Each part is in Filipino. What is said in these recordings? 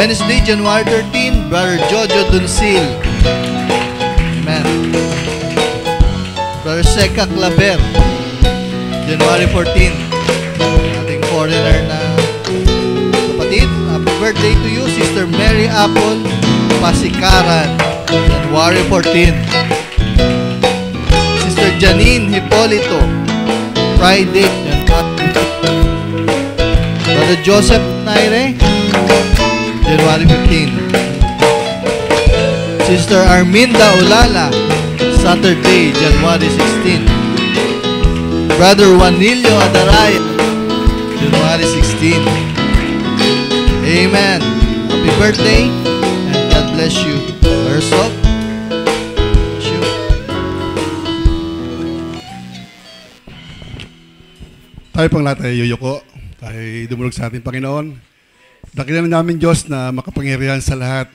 Wednesday, January 13, Brother Jojo Duncil. Amen. Brother Seca Claver, January 14. Ating foreigner na kapatid. Happy birthday to you, Sister Mary Apple Pasikaran, January 14. Sister Janine Hipolito, Friday, Brother Joseph Naire, January 15. Sister Arminda Ulala, Saturday, January 16. Brother Juanilio Adaray, January 16. Amen. Happy birthday and God bless you. Ersok, bless you. Tayo pang lahat ay yuyuko. Tayo dumulog sa ating Panginoon. Dakilan namin Diyos na makapangyarihan sa lahat.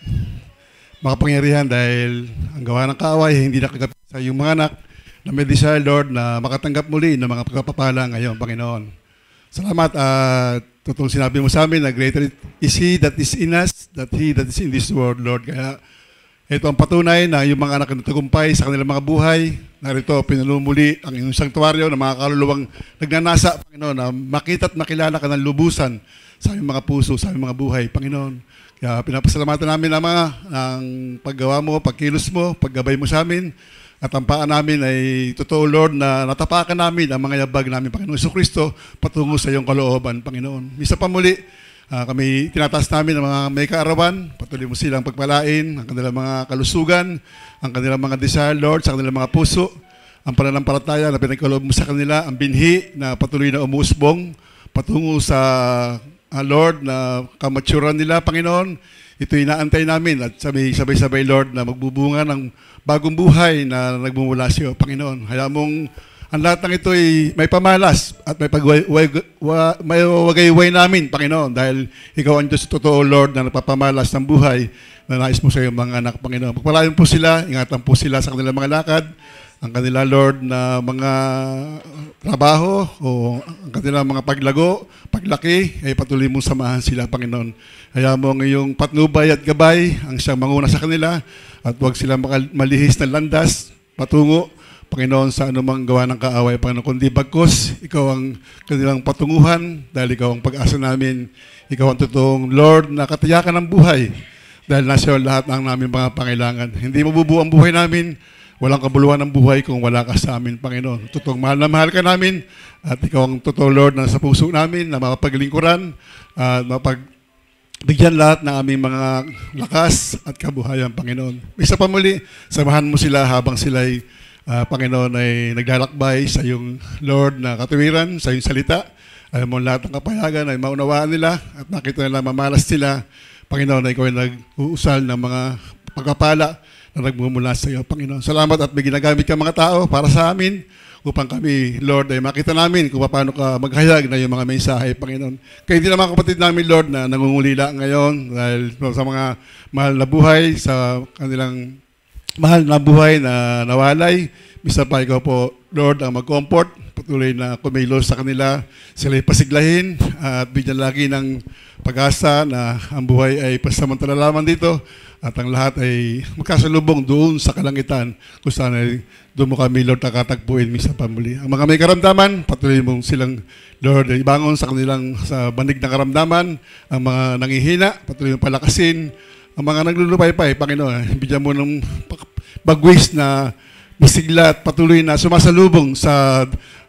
Makapangyarihan dahil ang gawa ng kaaway hindi nakagapit sa iyong mga anak na may desire, Lord, na makatanggap muli ng mga pagpapala ngayon, Panginoon. Salamat at totoong sinabi mo sa amin na greater is He that is in us than he that is in this world, Lord. Kaya ito ang patunay na yung mga anak na tagumpay sa kanilang mga buhay, narito pinalumuli ang iyong sanktuaryo ng mga kaluluwang nagnanasa, Panginoon, na makita at makilala ka ng lubusan sa aming mga puso, sa aming mga buhay, Panginoon. Kaya pinapasalamatan namin ang paggawa mo, pagkilos mo, paggabay mo sa amin. At ang paan namin ay totoo, Lord, na natapakan namin ang mga yabag namin, Panginoon Jesucristo, patungo sa iyong kalooban, Panginoon. Misa pa muli, kami tinataas namin ang mga may kaarawan, patuloy mo silang pagpalain, ang kanilang mga kalusugan, ang kanilang mga desire, Lord, sa kanilang mga puso, ang pananampalataya na pinagkaloob mo sa kanila, ang binhi na patuloy na umusbong, patungo sa Lord, na kamaturan nila, Panginoon. Ito'y inaantay namin at sabay-sabay, Lord, na magbubunga ng bagong buhay na nagmumula sa iyo, Panginoon. Hayaan mong ang lahat ng ito ay may pamalas at may wagayway namin, Panginoon, dahil ikaw ang Diyos totoo, Lord, na nagpapamalas ng buhay na nais mo sa iyong mga anak, Panginoon. Pagpalain po sila, ingatan po sila sa kanilang mga lakad, ang kanila, Lord, na mga trabaho o ang kanilang mga paglago, paglaki, ay patuloy mong samahan sila, Panginoon. Hayaan mo ang iyong patnubay at gabay ang siyang manguna sa kanila at huwag sila malihis na landas, patungo, Panginoon, sa anumang gawa ng kaaway, Panginoon, kundi bagkus, ikaw ang kanilang patunguhan dahil ikaw ang pag-asa namin, ikaw ang totoong Lord na katiyakan ng buhay dahil nasa iyo lahat ng naming mga pangailangan. Hindi mabubuo ang buhay namin, walang kabuluhan ng buhay kung wala ka sa amin, Panginoon. Totoong mahal na mahal ka namin at ikaw ang totoong Lord na sa puso namin na mapaglingkuran at mapagbigyan lahat ng aming mga lakas at kabuhayan, Panginoon. Isa pa muli, samahan mo sila habang sila'y Panginoon ay naglalakbay sa iyong Lord na katuwiran, sa iyong salita. Alam mo lahat ng kapayagan ay maunawaan nila at nakita nila mamalas sila. Panginoon, na ikaw ay nag-uusal ng mga pagkapala na nagmumula sa iyo, Panginoon. Salamat at may ginagamit ka mga tao para sa amin upang kami, Lord, ay makita namin kung paano ka maghayag na yung mga mensahe, Panginoon. Kaya hindi naman kapatid namin, Lord, na nangungulila ngayon dahil sa mga mahal na buhay, sa kanilang mahal na buhay na nawalay. Misa pa ikaw po, Lord, ang mag-comfort, patuloy na kumilos sa kanila, sila'y pasiglahin at bigyan lagi ng pag-asa na ang buhay ay pasamantala lamang dito at ang lahat ay magkasalubong doon sa kalangitan kung saan ay doon mo kami, Lord, nakatagpuin misa pa muli. Ang mga may karamdaman, patuloy mong silang, Lord, ibangon sa kanilang sa banig ng karamdaman. Ang mga nangihina, patuloy mong palakasin. Ang mga naglulupay-pay, Panginoon, bigyan mo ng bagwis na masigla at patuloy na sumasalubong sa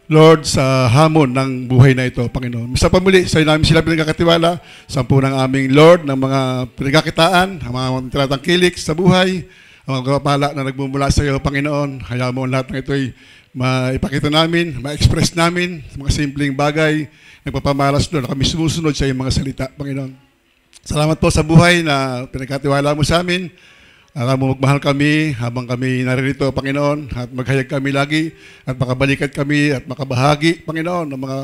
Lord, sa hamon ng buhay na ito, Panginoon. Misa pa muli, sa namin sila pinagkakatiwala, sampu ng aming Lord, ng mga pinagkakitaan, ang mga tinatangkilik sa buhay, ang mga kapala na nagmumula sa iyo, Panginoon. Hayaan mo lahat ng ito ay maipakita namin, ma-express namin, mga simpleng bagay, nagpapamalas doon, na kami sumusunod sa iyong mga salita, Panginoon. Salamat po sa buhay na pinagkatiwala mo sa amin. Alam mo, magmahal kami habang kami naririto, Panginoon, at maghayag kami lagi, at makabalikat kami at makabahagi, Panginoon, ng mga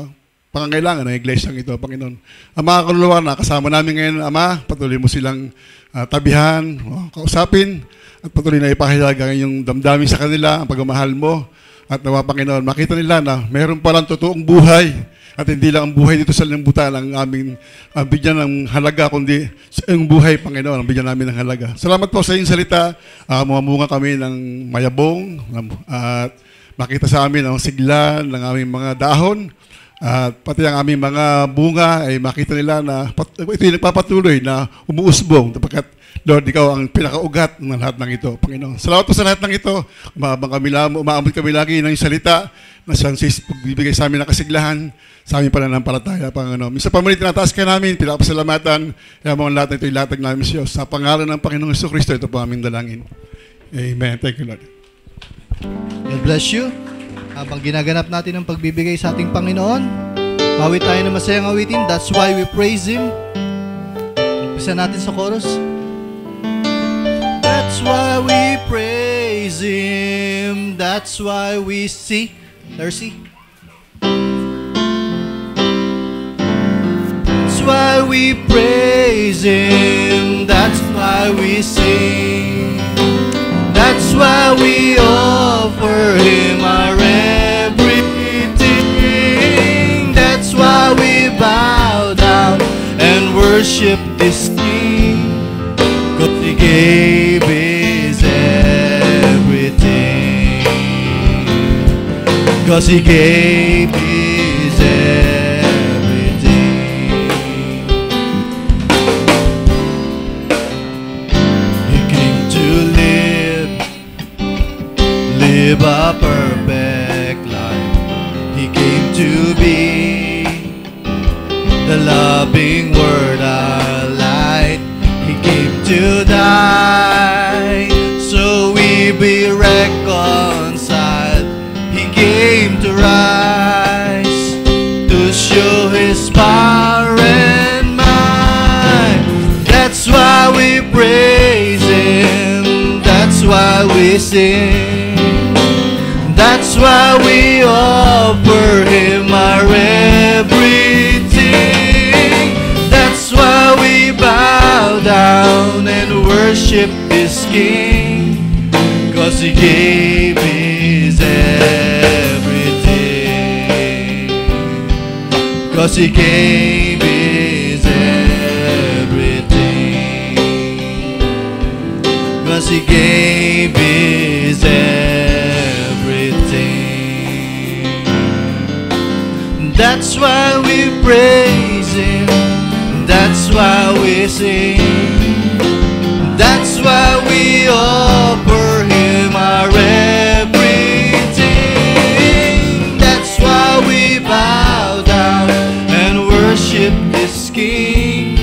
pangangailangan ng iglesyang ito, Panginoon. Ang mga kaluluwa na kasama namin ngayon, Ama, patuloy mo silang tabihan, kausapin, at patuloy na ipahayag ang iyong damdamin sa kanila, ang pagmamahal mo, At nawa, Panginoon, makita nila na meron palang totoong buhay at hindi lang ang buhay dito sa limbutan ang aming bigyan ng halaga, kundi ang buhay, Panginoon, ang bigyan namin ng halaga. Salamat po sa iyong salita. Mamunga kami ng mayabong at makita sa amin ang sigla ng aming mga dahon at pati ang aming mga bunga ay makita nila na ito yung nagpapatuloy na umuusbong sapagkat Lord, ikaw ang pinakaugat ng lahat ng ito, Panginoon. Salamat po sa lahat ng ito. Umaabot kami lagi ng salita na siyang pagbibigay sa amin ng kasiglahan sa aming pananampalataya, Panginoon. Minsan pa muli tinataas ka namin, pinapasalamatan, kaya mga lahat na ito ilatag namin sa iyo. Sa pangalan ng Panginoong Jesucristo, ito po aming dalangin. Amen. Thank you, Lord. God bless you. Habang ginaganap natin ang pagbibigay sa ating Panginoon, mawit tayo ng masayang awitin. That's why we praise Him. Umpisa natin sa chorus. That's why we praise Him. That's why we see. Darcy. That's why we praise Him. That's why we sing. That's why we offer Him our everything. That's why we bow down and worship this King. 'Cause He gave His everything. 'Cause He gave His everything. He came to live a perfect life. He came to be the loving Word, our light. He came to die so we be reconciled. He came to rise to show His power and might. That's why we praise Him. That's why we sing. That's why we offer Him our everything. That's why we bow down and worship this King. 'Cause He gave His everything. 'Cause He gave His everything. 'Cause He gave His everything. That's why we praise Him. That's why we sing. That's why we offer Him our everything. That's why we bow down and worship this King.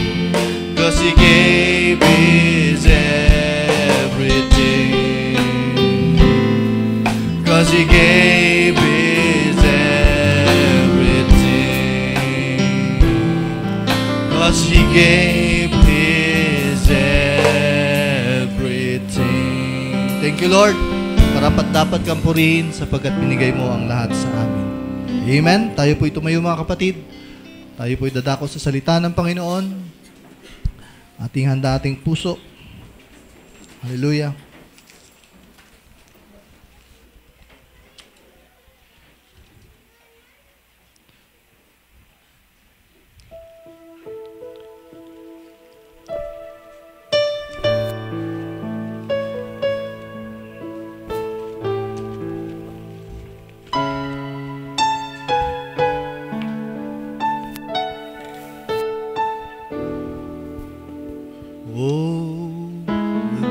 'Cause He gave His everything. 'Cause He gave His everything. 'Cause He gave His everything. Thank you, Lord. Dapat kang purihin sapagkat binigay mo ang lahat sa amin. Amen. Tayo po'y tumayo, mga kapatid. Tayo po'y dadako sa salita ng Panginoon. Ating handa ating puso. Hallelujah.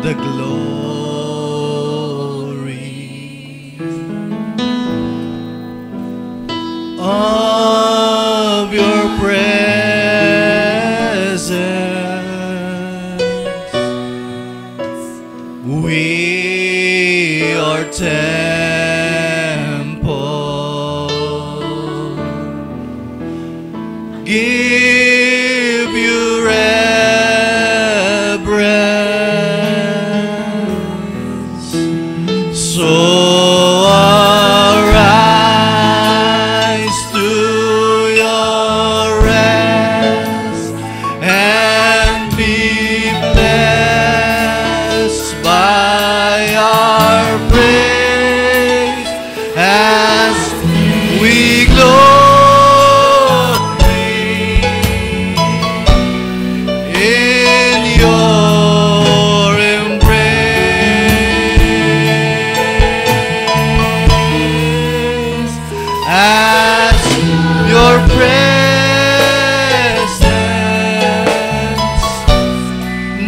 The glory of your presence. We are temple. Give you reverence. So arise to your rest and be blessed by our praise.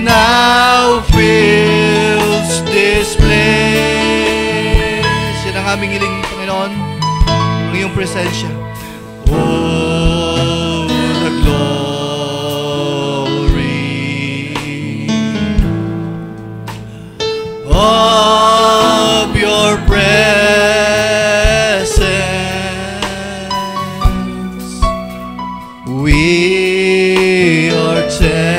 now fills this place. Yan ang aming hiling, Panginoon, ang iyong presensya. Oh, the glory of your presence. We are temple.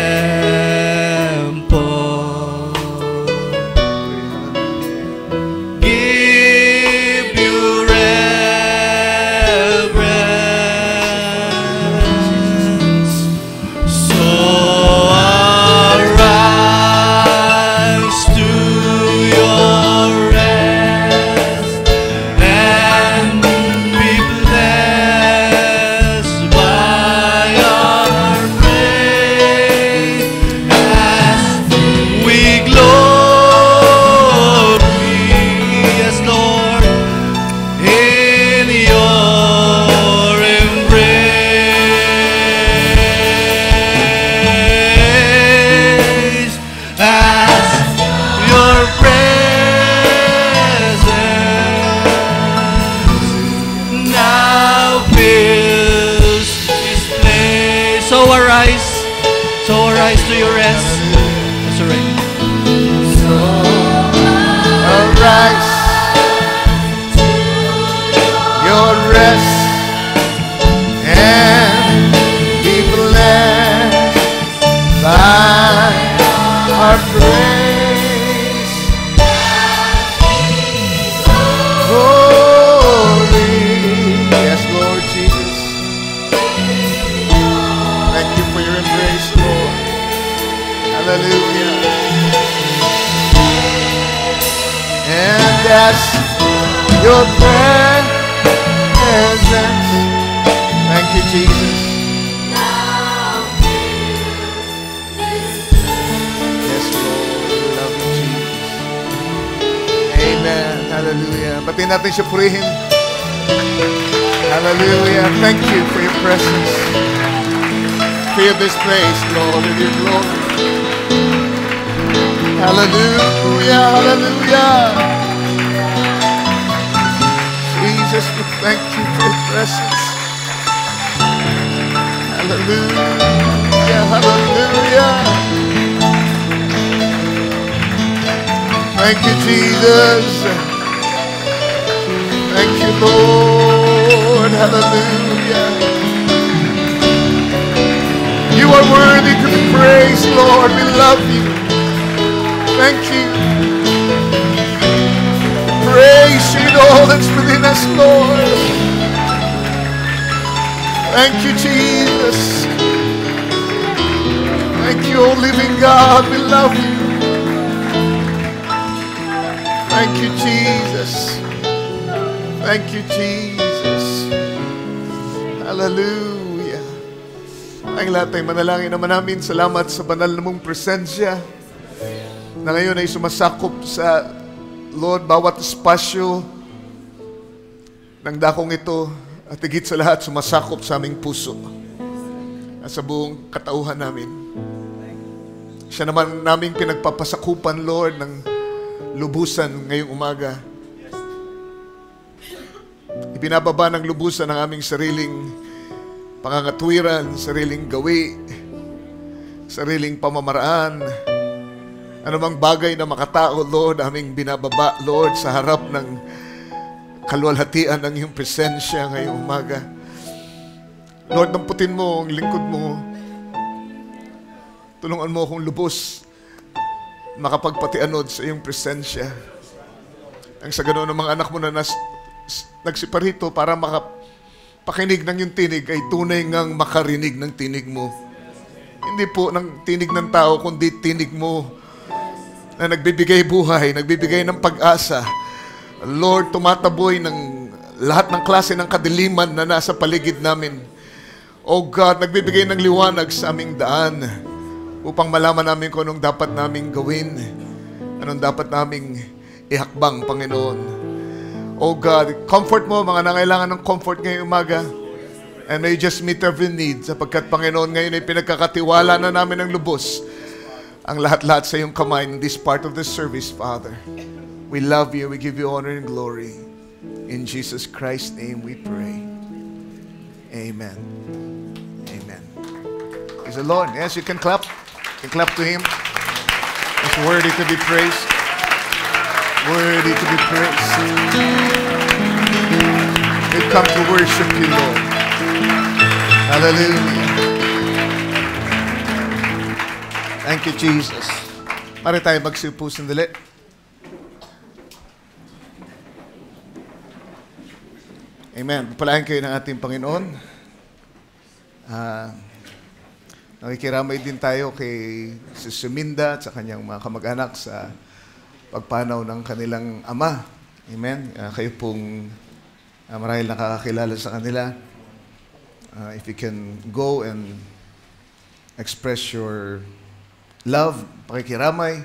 Give you reverence. So arise to your rest and be blessed by our praise as we glory, yes, Lord, in your embrace as your presence now fills this place. So arise to your rest. That's all right. Arise, your rest, and be blessed by our praise. Holy, yes, Lord Jesus. Thank you for your embrace, Lord. Hallelujah. And as your presence, thank you, Jesus. Yes, Lord, we love you, Jesus. Amen. Hallelujah. Batiin natin siya, purihin. Hallelujah. Thank you for your presence. Fill this place, Lord, with your glory. Hallelujah, hallelujah. Jesus, we thank you for your presence. Hallelujah, hallelujah. Thank you, Jesus. Thank you, Lord. Hallelujah. You are worthy to be praised, Lord. We love you. Thank you. Praise you in all that's within us, Lord. Thank you, Jesus. Thank you, oh living God. We love you. Thank you, Jesus. Thank you, Jesus. Hallelujah. Ang lahat ay manalangin naman namin. Salamat sa banal na mong presensya na ngayon ay sumasakop sa, Lord, bawat espasyo ng dakong ito at higit sa lahat sumasakop sa aming puso at sa buong katauhan namin. Siya naman naming pinagpapasakupan, Lord, ng lubusan ngayong umaga. Ibinababa ng lubusan ang aming sariling pangangatwiran, sariling gawi, sariling pamamaraan, anumang bagay na makatao, Lord, aming binababa, Lord, sa harap ng kaluwalhatian ng iyong presensya ngayong umaga. Lord, namputin mo ang lingkod mo. Tulungan mo akong lubos makapagpatianod sa iyong presensya. Ang sa ganoon ng mga anak mo na nagsiparito para makapakinig ng iyong tinig ay tunay ngang makarinig ng tinig mo. Hindi po ng tinig ng tao, kundi tinig mo na nagbibigay buhay, nagbibigay ng pag-asa. Lord, tumataboy ng lahat ng klase ng kadiliman na nasa paligid namin. Oh God, nagbibigay ng liwanag sa aming daan upang malaman namin kung anong dapat naming gawin, anong dapat naming ihakbang, Panginoon. Oh God, comfort mo mga nangailangan ng comfort ngayong umaga. And may you just meet every need sapagkat Panginoon ngayon ay pinagkakatiwala na namin ng lubos ang lahat-lahat sa iyong kamay in this part of the service, Father. We love you. We give you honor and glory. In Jesus Christ's name we pray. Amen. Amen. Praise the Lord. Yes, you can clap. You can clap to Him. He's worthy to be praised. Worthy to be praised. We've come to worship you, Lord. Hallelujah. Thank you, Jesus. Mari tayo magsiupo sandali. Amen. Pagpalain kayo ng ating Panginoon. Nakikiramay din tayo kay Sister Minda at sa kanyang mga kamag-anak sa pagpanaw ng kanilang ama. Amen. Kayo pong marahil nakakakilala sa kanila. If you can go and express your love, pakikiramay,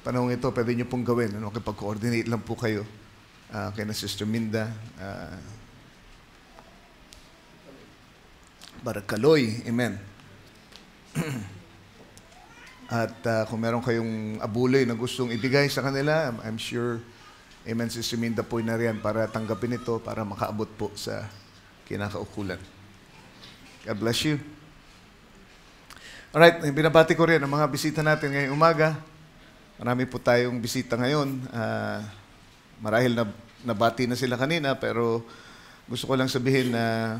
panahon ito, pwede nyo pong gawin. Kapag-coordinate lang po kayo kay na Sister Minda. Barakaloy. Amen. At kung meron kayong abuloy na gustong ibigay sa kanila, I'm sure, amen, si Minda po na riyan para tanggapin ito, para makaabot po sa kinakaukulan. God bless you. Alright, binabati ko rin ang mga bisita natin ngayong umaga. Marami po tayong bisita ngayon. Marahil nabati na sila kanina, pero gusto ko lang sabihin na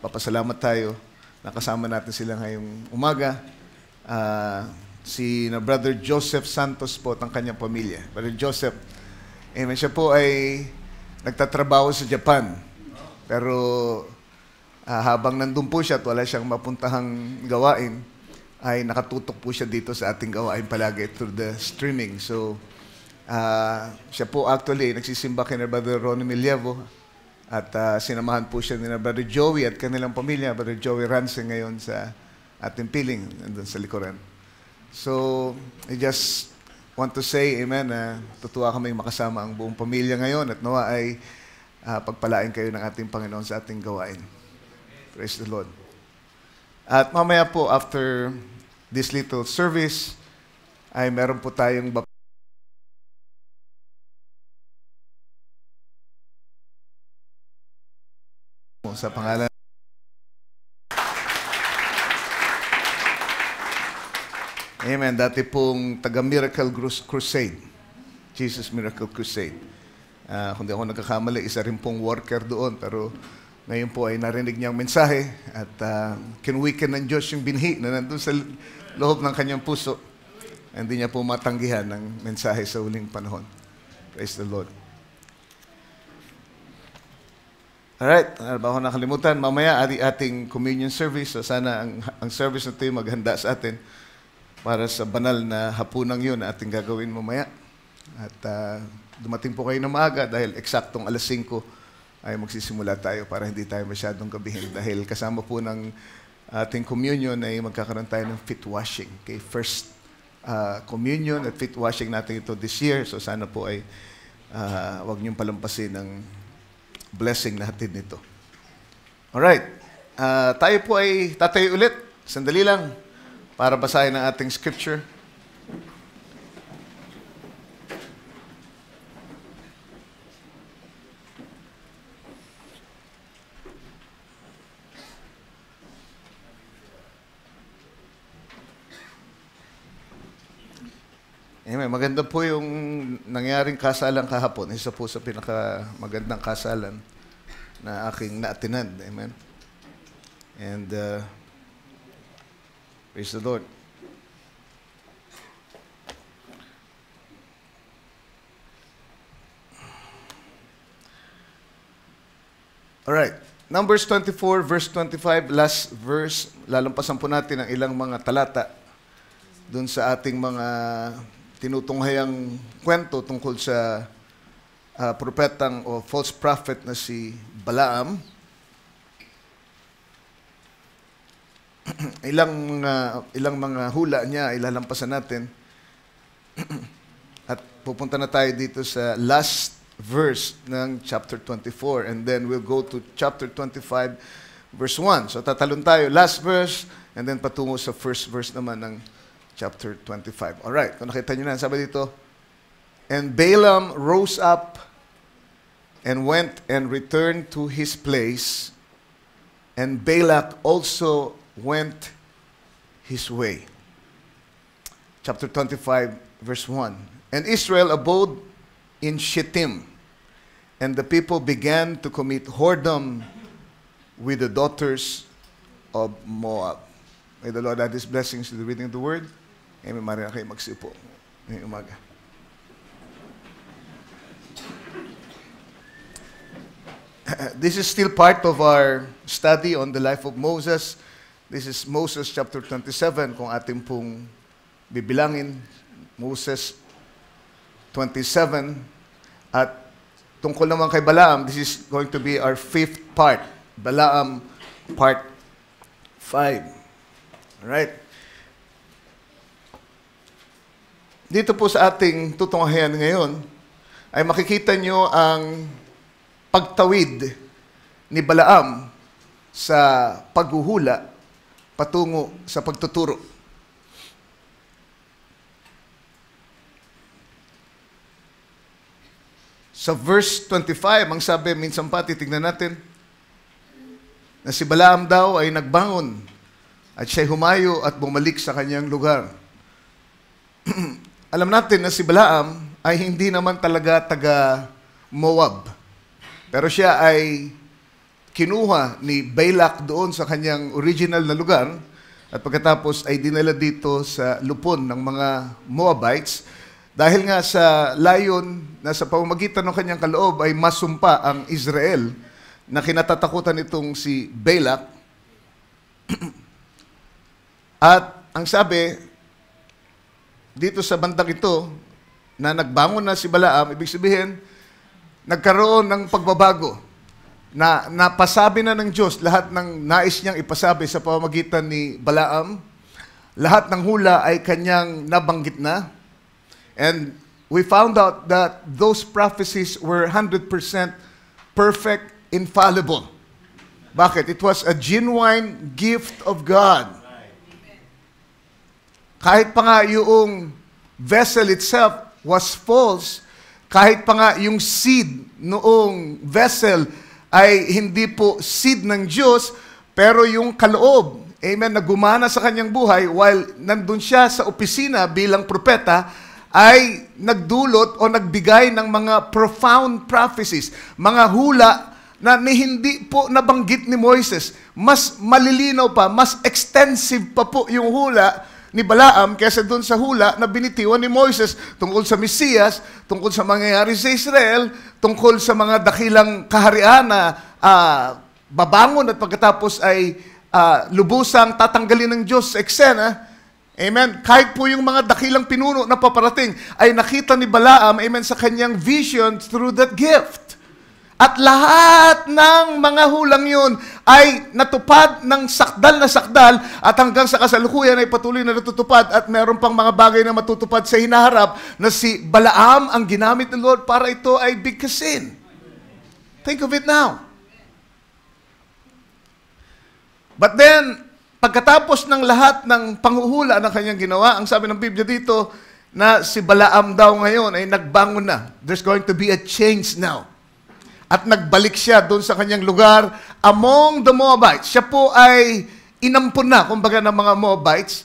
papasalamat tayo. Nakasama natin sila ngayong umaga. Si Brother Joseph Santos po at ang kanyang pamilya. Brother Joseph, amen, siya po ay nagtatrabaho sa Japan. Pero habang nandun po siya at wala siyang mapuntahang gawain, ay nakatutok po siya dito sa ating gawain palagi through the streaming. So, siya po actually nagsisimba kay Brother Ronnie Milievo at sinamahan po siya ni Brother Joey at kanilang pamilya, Brother Joey Rance ngayon sa ating piling, nandun sa likuran. So, I just want to say, amen, tutuwa kaming makasama ang buong pamilya ngayon at nawa ay pagpalain kayo ng ating Panginoon sa ating gawain. Praise the Lord. At mamaya po, after this little service, ay meron po tayong sa pangalan. Amen. Dati pong taga-Miracle Crusade. Jesus Miracle Crusade. Kung di ako nagkakamali, isa rin pong worker doon, pero ngayon po ay narinig niya ang mensahe at kinwikin ng Diyos yung binhi na nandun sa loob ng kanyang puso. Hindi niya po matanggihan ng mensahe sa huling panahon. Praise the Lord. Alright, ba ako nakalimutan? Mamaya ating communion service. So sana ang service na ito yung maghanda sa atin para sa banal na hapunang yun na ating gagawin mamaya. At dumating po kayo na maaga dahil eksaktong alas 5 ay magsisimula tayo para hindi tayo masyadong gabihin. Dahil kasama po ng ating communion ay magkakaroon tayo ng feet washing. Okay, first communion at feet washing natin ito this year. So sana po ay huwag niyong palampasin ng blessing na hatid nito. Alright, tayo po ay tatayo ulit. Sandali lang para basahin ang ating scripture. Amen. Maganda po yung nangyaring kasalan kahapon. Isa po sa pinakamagandang kasalan na aking naatinan. Amen. And praise the Lord. Alright. Numbers 24, verse 25, last verse. Lalampasan po natin ang ilang mga talata dun sa ating mga tinutunghayang kwento tungkol sa propetang o false prophet na si Balaam. ilang mga hula niya ilalampasan natin. At pupunta na tayo dito sa last verse ng chapter 24 and then we'll go to chapter 25 verse 1. So tatalon tayo, last verse, and then patungo sa first verse naman ng chapter 25. Alright, kung nakita nyo na, sabi dito, and Balaam rose up and went and returned to his place, and Balak also went his way. Chapter 25, verse 1. And Israel abode in Shittim, and the people began to commit whoredom with the daughters of Moab. May the Lord add His blessings to the reading of the Word. Amen. Mari na kayo magsipo ngayong umaga. This is still part of our study on the life of Moses. This is Moses chapter 27, kung ating pong bibilangin. Moses 27. At tungkol naman kay Balaam, this is going to be our 5th part. Balaam part 5. Alright. Dito po sa ating tutunghayan ngayon, ay makikita nyo ang pagtawid ni Balaam sa paghuhula patungo sa pagtuturo. Sa verse 25, ang sabi, minsan pa, titignan natin, na si Balaam daw ay nagbangon at siya'y humayo at bumalik sa kanyang lugar. Alam natin na si Balaam ay hindi naman talaga taga Moab. Pero siya ay kinuha ni Balak doon sa kanyang original na lugar at pagkatapos ay dinala dito sa lupon ng mga Moabites dahil nga sa layon na sa pamamagitan ng kanyang kaloob ay masumpa ang Israel na kinatatakutan itong si Balak. At ang sabi, dito sa bandang ito, na nagbangon na si Balaam, ibig sabihin, nagkaroon ng pagbabago na napasabi na ng Diyos lahat ng nais niyang ipasabi sa pamamagitan ni Balaam. Lahat ng hula ay kanyang nabanggit na. And we found out that those prophecies were 100% perfect, infallible. Bakit? It was a genuine gift of God. Kahit pa nga yung vessel itself was false, kahit pa nga yung seed noong vessel ay hindi po seed ng Diyos, pero yung kaloob, amen, na gumana sa kanyang buhay while nandun siya sa opisina bilang propeta, ay nagdulot o nagbigay ng mga profound prophecies, mga hula na hindi po nabanggit ni Moises. Mas malilinaw pa, mas extensive pa po yung hula ni Balaam kaysa doon sa hula na binitiwan ni Moises tungkol sa Mesiyas, tungkol sa mangyayari sa Israel, tungkol sa mga dakilang kaharian na babangon at pagkatapos ay lubusang tatanggalin ng Diyos sa eksena. Amen. Kahit po yung mga dakilang pinuno na paparating ay nakita ni Balaam, amen, sa kanyang vision through that gift. At lahat ng mga hulang yun ay natupad ng sakdal na sakdal at hanggang sa kasalukuyan ay patuloy na natutupad at meron pang mga bagay na matutupad sa hinaharap na si Balaam ang ginamit ng Lord para ito ay bigkasin. Think of it now. But then, pagkatapos ng lahat ng panghuhula ng kanyang ginawa, ang sabi ng Biblia dito na si Balaam daw ngayon ay nagbangon na. There's going to be a change now. At nagbalik siya doon sa kanyang lugar among the Moabites. Siya po ay inampun na, kumbaga, ng mga Moabites.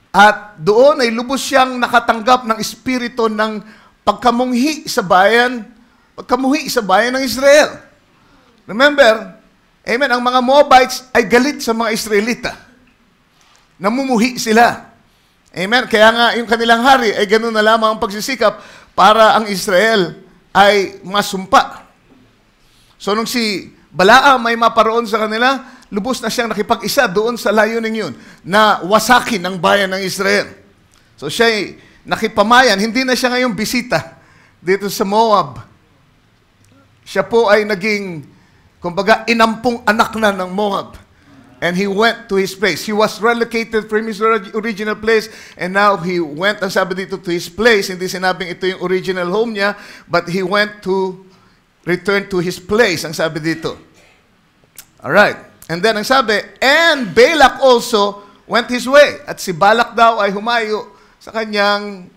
At doon ay lubos siyang nakatanggap ng espiritu ng pagkamunghi sa bayan ng Israel. Remember, amen, ang mga Moabites ay galit sa mga Israelita. Namumuhi sila. Amen. Kaya nga, yung kanilang hari ay ganun na lamang ang pagsisikap para ang Israel ay masumpa. So, nung si Balaam ay maparoon sa kanila, lubos na siyang nakipag-isa doon sa layuning yun, na wasakin ang bayan ng Israel. So, siya'y nakipamayan. Hindi na siya ngayong bisita dito sa Moab. Siya po ay naging, kumbaga, inampung anak na ng Moab. And he went to his place. He was relocated from his original place, and now he went, ang sabi dito, to his place. Hindi sinabing ito yung original home niya, but he went to return to his place, ang sabi dito. Alright. And then ang sabi, and Balak also went his way. At si Balak daw ay humayo sa kanyang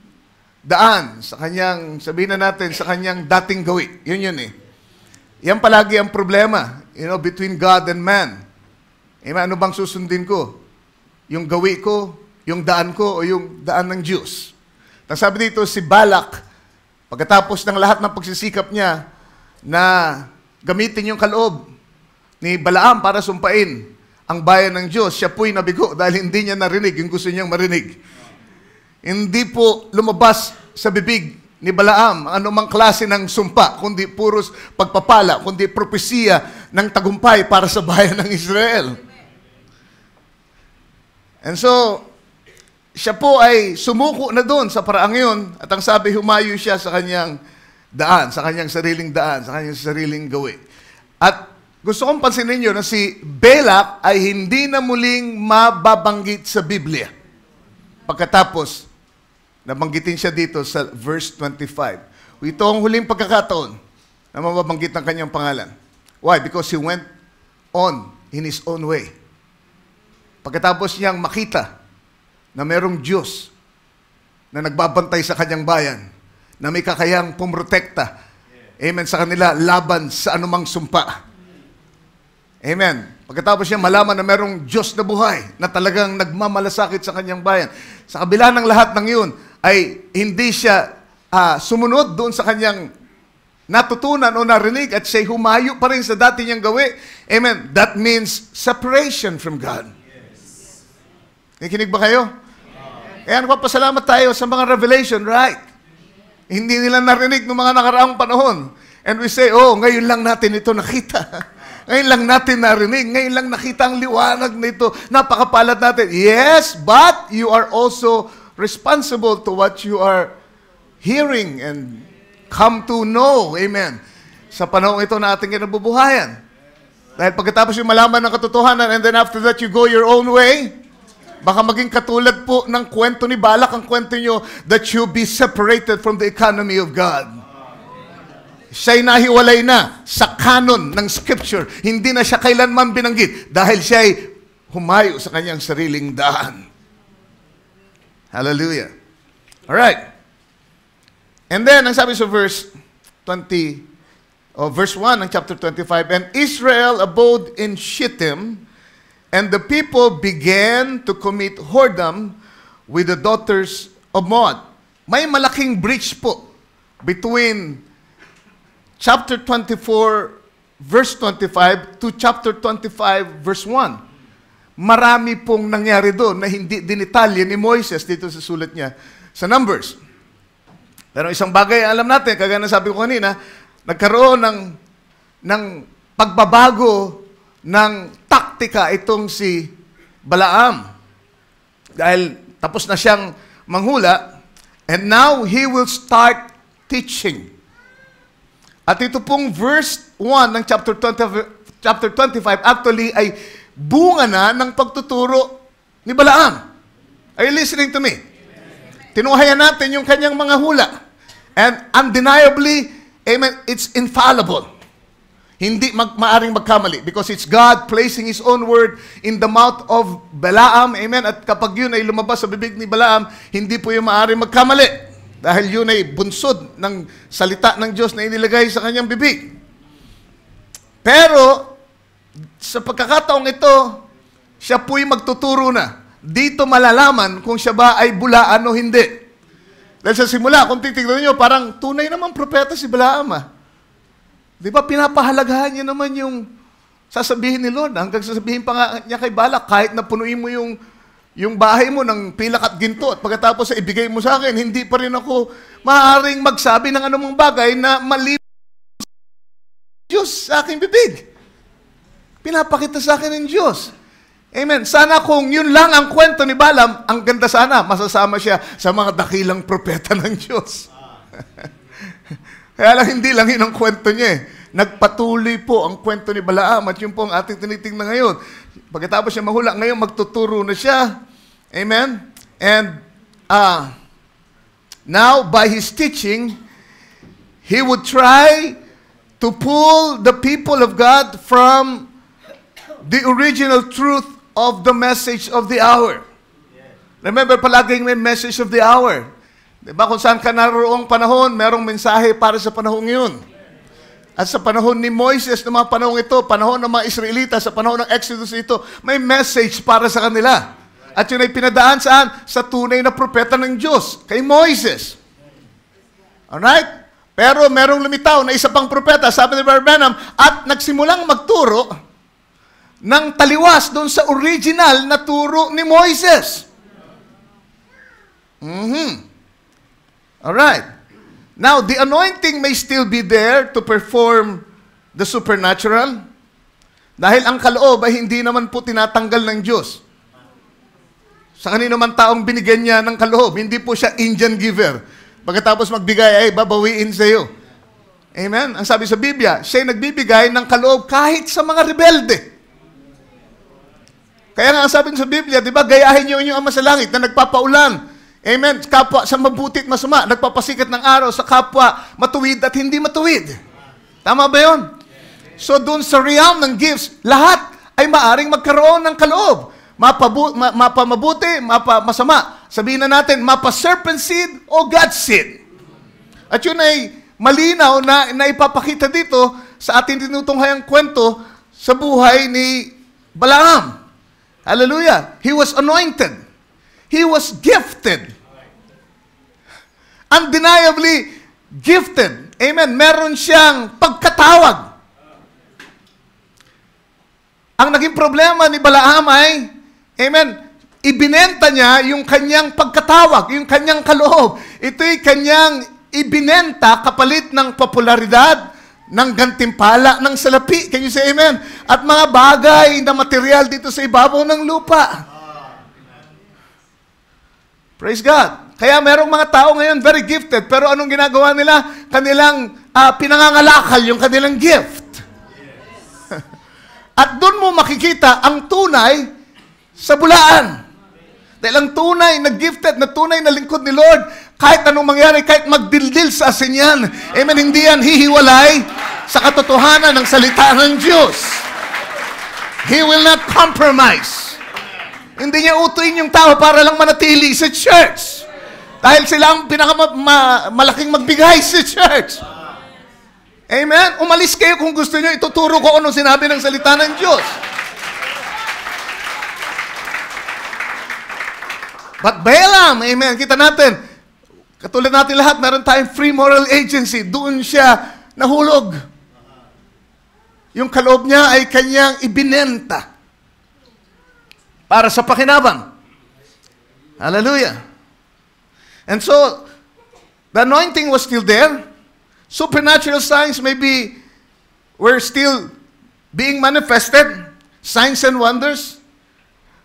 daan, sa kanyang, sabihin na natin, sa kanyang dating gawi. Yun eh. Yan palagi ang problema, between God and man. Amen? Ano bang susundin ko? Yung gawi ko, yung daan ko, o yung daan ng Diyos? Ang sabi dito, si Balak, pagkatapos ng lahat ng pagsisikap niya na gamitin yung kaloob ni Balaam para sumpain ang bayan ng Diyos, siya po'y nabigo dahil hindi niya narinig yung gusto niyang marinig. Hindi po lumabas sa bibig ni Balaam anumang klase ng sumpa, kundi puros pagpapala, kundi propesiya ng tagumpay para sa bayan ng Israel. And so, siya po ay sumuko na doon sa paraang yun, at ang sabi, humayo siya sa kanyang daan, sa kanyang sariling daan, sa kanyang sariling gawi. At gusto kong pansinin niyo na si Balak ay hindi na muling mababanggit sa Biblia. Pagkatapos, nabanggitin siya dito sa verse 25. Ito ang huling pagkakataon na mababanggit ang kanyang pangalan. Why? Because he went on in his own way. Pagkatapos niyang makita na merong Diyos na nagbabantay sa kanyang bayan, na may kakayang pumrotekta, amen, sa kanila laban sa anumang sumpa. Amen. Pagkatapos niya malaman na merong Diyos na buhay na talagang nagmamalasakit sa kanyang bayan. Sa kabila ng lahat ng yun, ay hindi siya sumunod doon sa kanyang natutunan o narinig at siya'y humayo pa rin sa dati niyang gawi. Amen. That means separation from God. Yes. Nakikinig ba kayo? Kaya nagpapasalamat tayo sa mga revelation, right? Hindi nila narinig ng mga nakaraang panahon. And we say, ngayon lang natin ito nakita. Ngayon lang natin narinig. Ngayon lang nakita ang liwanag nito. Napakapalad natin. Yes, but you are also responsible to what you are hearing and come to know. Amen. Sa panahon ito na ating kinabubuhayan. Dahil pagkatapos yung malaman ng katotohanan and then after that you go your own way, baka maging katulad po ng kwento ni Balak, ang kwento nyo, that you be separated from the economy of God. Siya'y nahiwalay na sa canon ng Scripture. Hindi na siya kailanman binanggit dahil siya'y humayo sa kanyang sariling daan. Hallelujah. Alright. And then, ang sabi sa verse 1 ng chapter 25, and Israel abode in Shittim, and the people began to commit whoredom with the daughters of Moab. May malaking breach po between chapter 24, verse 25 to chapter 25, verse 1. Marami pong nangyari doon na hindi dinitalye ni Moises dito sa sulat niya sa Numbers. Pero isang bagay alam natin, kagaya na sabi ko kanina, nagkaroon ng pagbabago ng taktika itong si Balaam. Dahil tapos na siyang manghula, and now he will start teaching. At ito pong verse 1 ng chapter 25 actually ay bunga na ng pagtuturo ni Balaam. Are you listening to me? Tinuhayan natin yung kanyang mga hula. And undeniably, amen, it's infallible. Hindi maaring magkamali because it's God placing His own word in the mouth of Balaam. Amen. At kapag yun ay lumabas sa bibig ni Balaam, hindi po yung maaring magkamali. Dahil yun ay bunsod ng salita ng Diyos na inilagay sa kanyang bibig. Pero, sa pagkakataong ito, siya po'y magtuturo na. Dito malalaman kung siya ba ay bulaan o hindi. Dahil sa simula, kung titignan nyo, parang tunay naman propeta si Balaam. Di ba, pinapahalagahan niya naman yung sasabihin ni Lord. Hanggang sasabihin pa nga niya kay Balak, kahit na punuin mo yung bahay mo ng pilak at ginto at pagkatapos ibigay mo sa akin, hindi pa rin ako maaaring magsabi ng anumang bagay na mali Diyos sa aking bibig. Pinapakita sa akin ng Diyos. Amen. Sana kung yun lang ang kwento ni Balaam, ang ganda sana, masasama siya sa mga dakilang propeta ng Diyos. Kaya lang, hindi lang yun ang kwento niya eh. Nagpatuloy po ang kwento ni Balaam at yun po ang ating tinitingnan ngayon. Pagkatapos siya mahula, ngayon magtuturo na siya. Amen? And now, by his teaching, he would try to pull the people of God from the original truth of the message of the hour. Remember, palaging may message of the hour. Diba, kung saan ka naroong panahon, merong mensahe para sa panahong yun. At sa panahon ni Moises, ng mga panahon ito, panahon ng mga Israelita, sa panahon ng Exodus ito, may message para sa kanila. At yun ay pinadaan saan? Sa tunay na propeta ng Diyos, kay Moises. Alright? Pero merong lumitaw na isa pang propeta, sabi ni Brother Branham, at nagsimulang magturo ng taliwas doon sa original na turo ni Moises. Alright. Now, the anointing may still be there to perform the supernatural dahil ang kaloob ay hindi naman po tinatanggal ng Diyos. Sa kanino man taong binigyan niya ng kaloob, hindi po siya Indian giver. Pagkatapos magbigay, ay babawiin sa iyo. Amen? Ang sabi sa Biblia, siya ay nagbibigay ng kaloob kahit sa mga rebelde. Kaya nga ang sabi sa Biblia, di ba, gayahin niyo inyong Ama sa langit na nagpapaulan. Amen. Kapwa sa mabuti at masama, nagpapasikat ng araw sa kapwa matuwid at hindi matuwid. Tama ba yun? So doon sa realm ng gifts, lahat ay maaring magkaroon ng kaloob. Mapamabuti, mapamasama. Sabihin na natin, mapa-serpent seed o God's seed. At yun ay malinaw na ipapakita dito sa ating tinutunghayang kwento sa buhay ni Balaam. Hallelujah. He was anointed. He was gifted. Undeniably gifted. Amen. Meron siyang pagkatawag. Ang naging problema ni Balaam ay, amen, ibinenta niya yung kanyang pagkatawag, yung kanyang kaloob. Ito'y kanyang ibinenta kapalit ng popularidad, ng gantimpala, ng salapi. Can you say amen? At mga bagay na material dito sa ibabaw ng lupa. Praise God. Kaya merong mga tao ngayon very gifted, pero anong ginagawa nila? Kanilang pinangangalakal yung kanilang gift. At doon mo makikita ang tunay sa bulaan. Dahil ang tunay na gifted, na tunay na lingkod ni Lord, kahit anong mangyari, kahit magdildil sa asin yan, amen, hindi yan hihiwalay sa katotohanan ng salita ng Diyos. He will not compromise. Hindi niya utuin yung tao para lang manatili sa church. Dahil sila ang pinakamalaking magbigay sa church. Amen? Umalis kayo kung gusto niyo. Ituturo ko ano sinabi ng salita ng Diyos. But Balaam, amen, kita natin, katulad natin lahat, meron tayong free moral agency. Doon siya nahulog. Yung kaloob niya ay kanyang ibinenta para sa pakinabang. Hallelujah. And so, the anointing was still there. Supernatural signs maybe were still being manifested. Signs and wonders.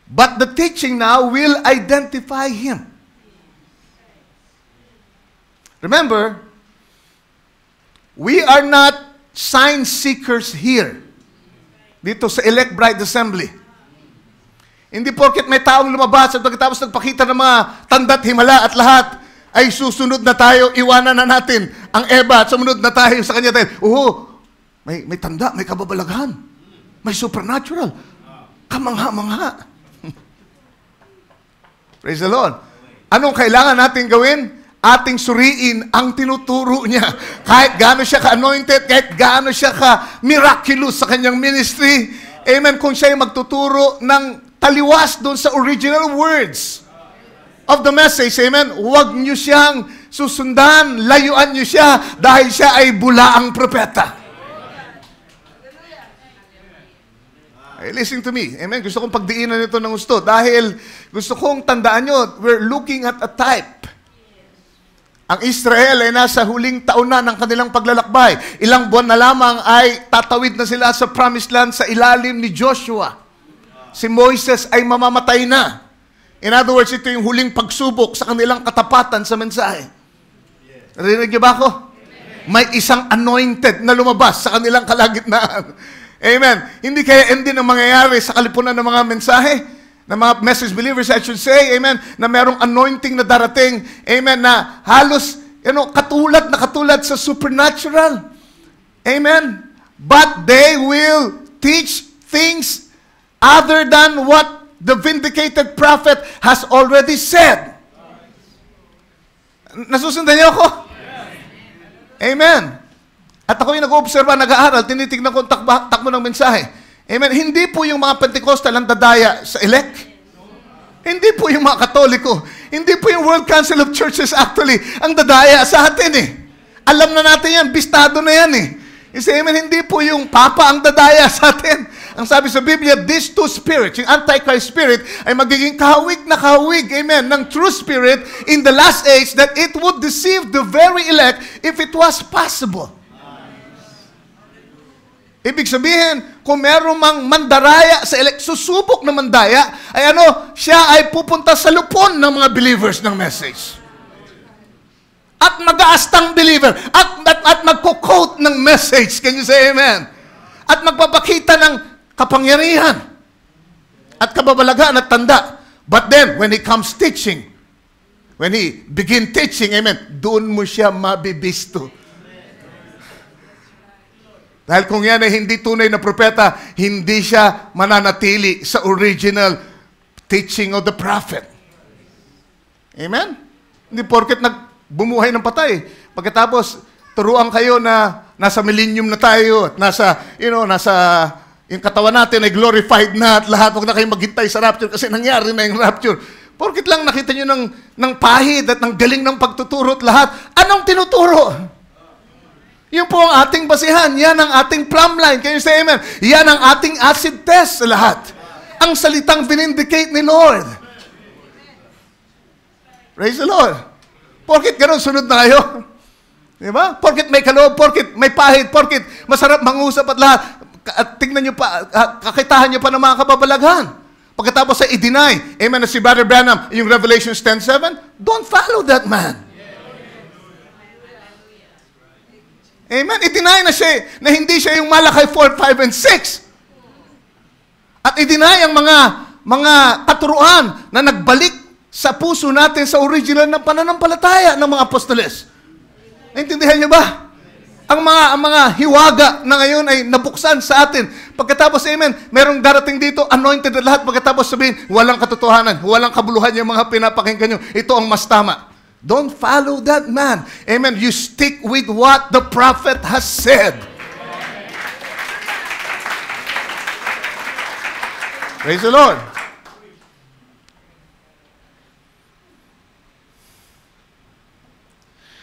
But the teaching now will identify him. Remember, we are not sign seekers here. Dito sa Elect Bride Assembly. Hindi porket may taong lumabas at pagkatapos nagpakita ng mga tanda't himala at lahat, ay susunod na tayo, iwanan na natin ang Eva at sumunod na tayo sa kanya dahil, may tanda, may kababalaghan, may supernatural, kamangha-mangha. Praise the Lord. Anong kailangan natin gawin? Ating suriin ang tinuturo niya. Kahit gaano siya ka-anointed, kahit gaano siya ka-miraculous sa kanyang ministry, amen, kung siya ay magtuturo ng taliwas doon sa original words of the message, amen, huwag niyo siyang susundan, layuan niyo siya dahil siya ay bulaang propeta. Hey, listen to me, amen, gusto kong pagdiinan ito ng gusto dahil gusto kong tandaan nyo, we're looking at a type. Ang Israel ay nasa huling taon na ng kanilang paglalakbay. Ilang buwan na lamang ay tatawid na sila sa promised land sa ilalim ni Joshua. Si Moises ay mamamatay na. In other words, ito yung huling pagsubok sa kanilang katapatan sa mensahe. Narinig niyo ba ako? May isang anointed na lumabas sa kanilang kalagitnaan. Amen. Hindi kaya hindi na mangyayari sa kalipunan ng mga mensahe, ng mga message believers, I should say, amen, na merong anointing na darating, amen, na halos, katulad sa supernatural. Amen. But they will teach things other than what the vindicated prophet has already said. Nasusundan niyo ako? Amen. At ako yung nag-oobserba, nag-aaral, tinitignan ko ang takbo ng mensahe. Amen. Hindi po yung mga Pentecostal ang dadaya sa elect. Hindi po yung mga Katoliko. Hindi po yung World Council of Churches actually ang dadaya sa atin eh. Alam na natin yan, bistado na yan eh. Kasi amen, hindi po yung Papa ang dadaya sa atin. Ang sabi sa Biblia, these two spirits, yung Antichrist spirit, ay magiging kahawig na kahawig, amen, ng true spirit in the last age that it would deceive the very elect if it was possible. Ibig sabihin, kung meron mang mandaraya sa elect, susubok na mandaya, ay ano, siya ay pupunta sa lupon ng mga believers ng message. At mag-aastang believer, at magko-quote ng message. Can you say amen? At magpapakita ng kapangyarihan at kababalagan at tanda. But then, when he comes teaching, when he begin teaching, amen, doon mo siya mabibisto. Dahil kung yan ay hindi tunay na propeta, hindi siya mananatili sa original teaching of the prophet. Amen? Hindi porket bumuhay ng patay. Pagkatapos, turuan kayo na nasa millennium na tayo at nasa yung katawan natin ay glorified na at lahat. Huwag na kayong maghintay sa rapture kasi nangyari na yung rapture. Porkit lang nakita nyo ng pahid at ng galing ng pagtuturo at lahat. Anong tinuturo? Yun po ang ating basihan. Yan ang ating plumb line. Can you say amen? Yan ang ating acid test sa lahat. Ang salitang vinindicate ni Lord. Praise the Lord. Porkit ganun, sunod na kayo. Diba? Porkit may kaloob, porkit may pahid, porkit masarap mangusap at lahat. At tingnan nyo pa, kakitahan nyo pa ng mga kababalaghan. Pagkatapos sa i-deny, amen, na si Brother Branham, yung Revelation 10:7, don't follow that man. Amen. I-deny na siya, na hindi siya yung Malachi 4, 5, and 6. At i-deny ang mga katuruan na nagbalik sa puso natin sa original ng pananampalataya ng mga apostoles. Naintindihan niyo ba? Ang mga hiwaga na ngayon ay nabuksan sa atin. Pagkatapos, amen, merong darating dito, anointed na lahat. Pagkatapos sabihin, walang katotohanan, walang kabuluhan yung mga pinapakinggan nyo. Ito ang mas tama. Don't follow that man. Amen. You stick with what the prophet has said. Praise the Lord.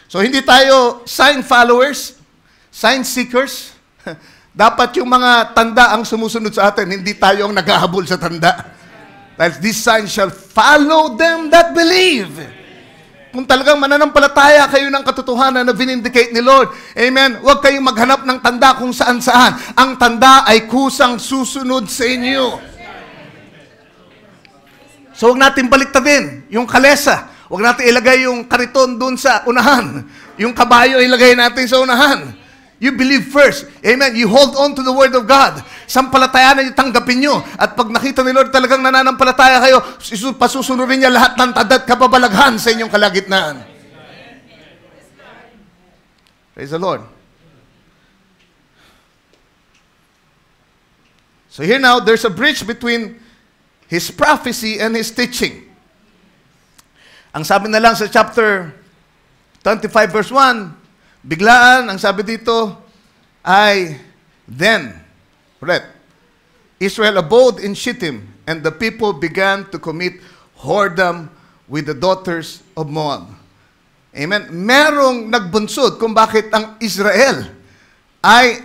So, hindi tayo sign followers, sign seekers. Dapat yung mga tanda ang sumusunod sa atin, hindi tayo ang naghahabol sa tanda. Dahil these signs shall follow them that believe. Kung talagang mananampalataya kayo ng katotohanan na vinindicate ni Lord, amen, huwag kayong maghanap ng tanda kung saan-saan. Ang tanda ay kusang susunod sa inyo. So, huwag natin baliktadin yung kalesa. Huwag natin ilagay yung kariton dun sa unahan. Yung kabayo ilagay natin sa unahan. You believe first. Amen. You hold on to the Word of God. Sampalatayanan niyo, tanggapin niyo. At pag nakita ni Lord talagang nananampalataya kayo, pasusunurin niya lahat ng tanda at kababalaghan sa inyong kalagitnaan. Praise the Lord. So here now, there's a bridge between His prophecy and His teaching. Ang sabi na lang sa chapter 25 verse 1, biglaan, ang sabi dito ay, then, Israel abode in Shittim, and the people began to commit whoredom with the daughters of Moab. Amen. Merong nagbunsod kung bakit ang Israel ay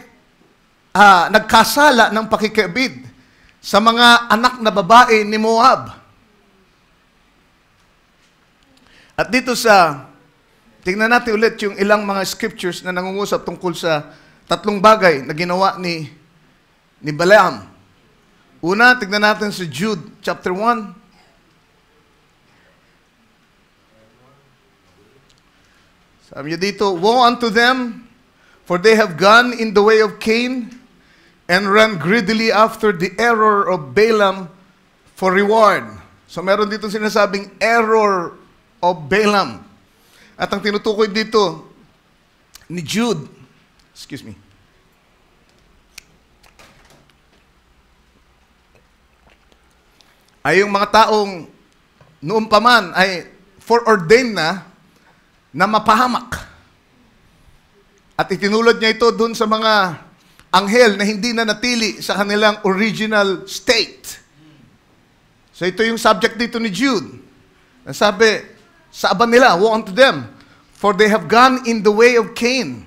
nagkasala ng pakikibid sa mga anak na babae ni Moab. At dito tingnan natin ulit yung ilang mga scriptures na nangungusap tungkol sa tatlong bagay na ginawa ni Balaam. Una, tingnan natin sa Jude chapter 1. Sabi niya dito, woe unto them, for they have gone in the way of Cain, and run greedily after the error of Balaam for reward. So meron dito sinasabing error of Balaam. At ang tinutukoy dito ni Jude, ay yung mga taong noon pa man ay foreordained na mapahamak. At itinulad niya ito dun sa mga anghel na hindi na natili sa kanilang original state. So ito yung subject dito ni Jude. Sabi, sa aba nila, woe unto them, for they have gone in the way of Cain,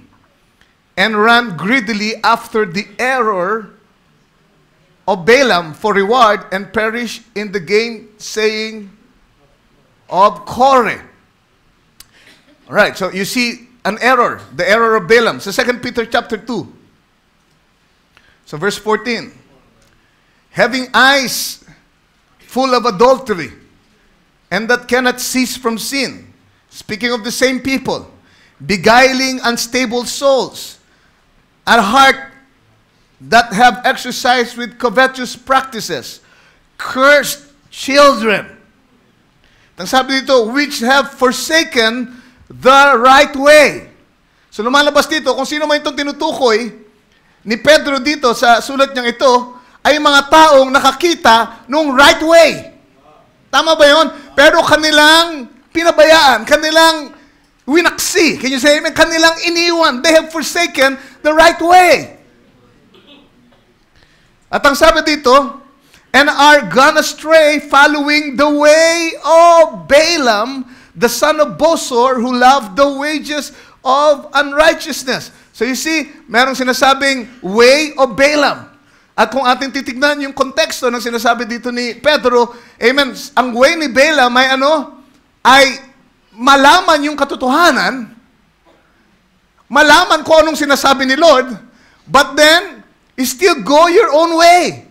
and ran greedily after the error of Balaam for reward, and perished in the gainsaying of Korah. Alright, so you see an error, the error of Balaam. So 2 Peter chapter 2. So verse 14. Having eyes full of adultery, and that cannot cease from sin. Speaking of the same people, beguiling unstable souls, at heart that have exercised with covetous practices, cursed children. Ang sabi dito, which have forsaken the right way. So lumalabas dito, kung sino man itong tinutukoy ni Pedro dito sa sulat niyang ito, ay mga taong nakakita nung right way. Tama ba yun? Pero kanilang pinabayaan, kanilang winaksi. Can you say amen? Kanilang iniwan. They have forsaken the right way. At ang sabi dito, and are gone astray, following the way of Balaam, the son of Bosor, who loved the wages of unrighteousness. So you see, merong sinasabing way of Balaam. At kung ating titignan yung konteksto ng sinasabi dito ni Pedro, amen, ang way ni Balaam ay malaman yung katotohanan, malaman kung anong sinasabi ni Lord, but then, still go your own way.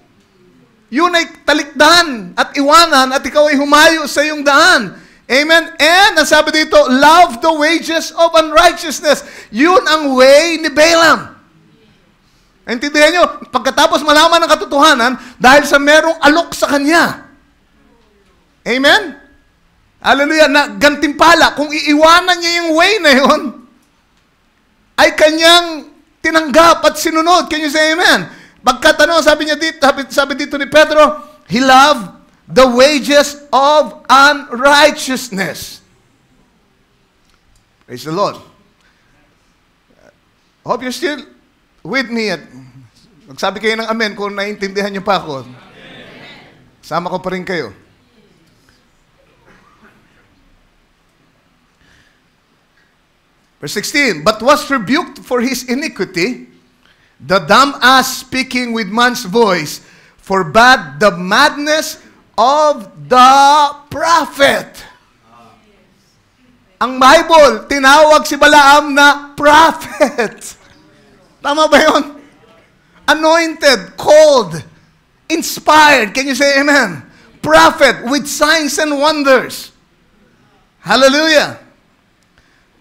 Yun ay talikdan at iwanan at ikaw ay humayo sa iyong daan. Amen? And, ang sabi dito, love the wages of unrighteousness. Yun ang way ni Balaam. Intindihan nyo, pagkatapos malaman ng katotohanan, dahil sa merong alok sa kanya. Amen? Hallelujah, na gantimpala, kung iiwanan niya yung way na yun, ay kanyang tinanggap at sinunod. Can you say amen? Pagkat sabi niya dito, sabi dito ni Pedro, he loved the wages of unrighteousness. Praise the Lord. Hope you're still with me at magsabi kayo ng amen kung naiintindihan niyo pa ako. Sama ko pa rin kayo. Verse 16, but was rebuked for his iniquity, the dumb ass speaking with man's voice, forbade the madness of the prophet. Ang Bible, tinawag si Balaam na prophet. Tama ba yun? Anointed, called, inspired. Can you say amen? Prophet with signs and wonders. Hallelujah.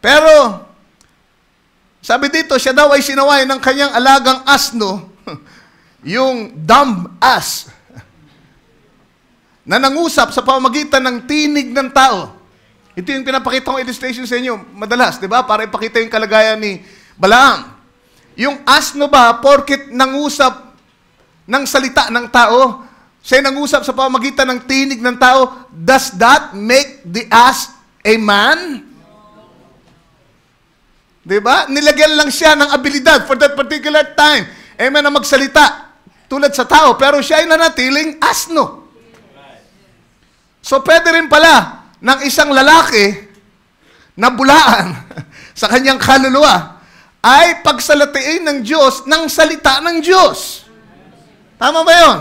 Pero, sabi dito, siya daw ay sinaway ng kanyang alagang asno, yung dumb ass, na nangusap sa pamamagitan ng tinig ng tao. Ito yung pinapakita kong illustration sa inyo, madalas, di ba? Para ipakita yung kalagayan ni Balaam. Yung asno ba, porkit nangusap ng salita ng tao, siya nangusap sa pamamagitan ng tinig ng tao, does that make the ass a man? Diba? Nilagyan lang siya ng abilidad for that particular time. Amen, na magsalita tulad sa tao, pero siya ay nanatiling asno. So, pwede rin pala ng isang lalaki na bulaan sa kanyang kaluluwa ay pagsalatiin ng Diyos ng salita ng Diyos. Tama ba yun?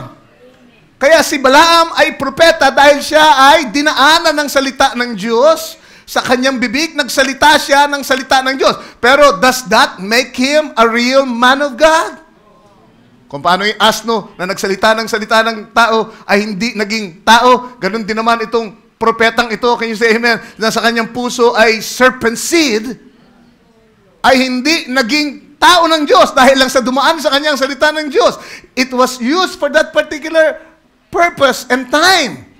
Kaya si Balaam ay propeta dahil siya ay dinaanan ng salita ng Diyos. Sa kanyang bibig, nagsalita siya ng salita ng Diyos. Pero does that make him a real man of God? Kung paano yung asno na nagsalita ng salita ng tao ay hindi naging tao, ganun din naman itong propetang ito, can you say amen, na sa kanyang puso ay serpent seed, ay hindi naging tao ng Diyos dahil lang sa dumaan sa kanyang salita ng Diyos. It was used for that particular purpose and time.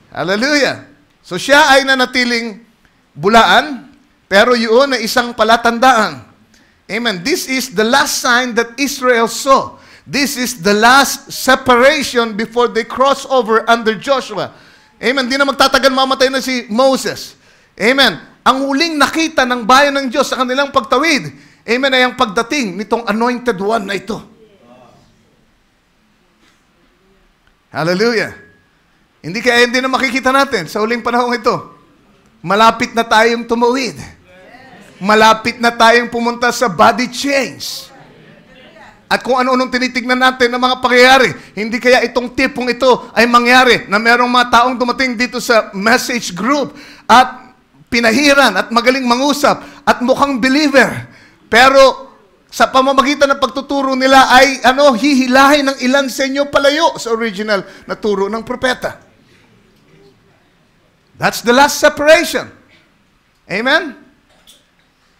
Hallelujah. So siya ay nanatiling bulaan, pero yun ay isang palatandaan. Amen. This is the last sign that Israel saw. This is the last separation before they cross over under Joshua. Amen. Di na magtatagal, mamatay na si Moses. Amen. Ang huling nakita ng bayan ng Diyos sa kanilang pagtawid, amen, ay ang pagdating nitong anointed one na ito. Hallelujah. Hindi na makikita natin sa huling panahon ito. Malapit na tayong tumawid. Malapit na tayong pumunta sa body change. At kung ano-anong tinitignan natin ng mga pangyayari, hindi kaya itong tipong ito ay mangyari na merong mga taong dumating dito sa message group at pinahiran at magaling mangusap at mukhang believer. Pero sa pamamagitan ng pagtuturo nila ay hihilahin ng ilan sa inyo palayo sa original na turo ng propeta. That's the last separation. Amen?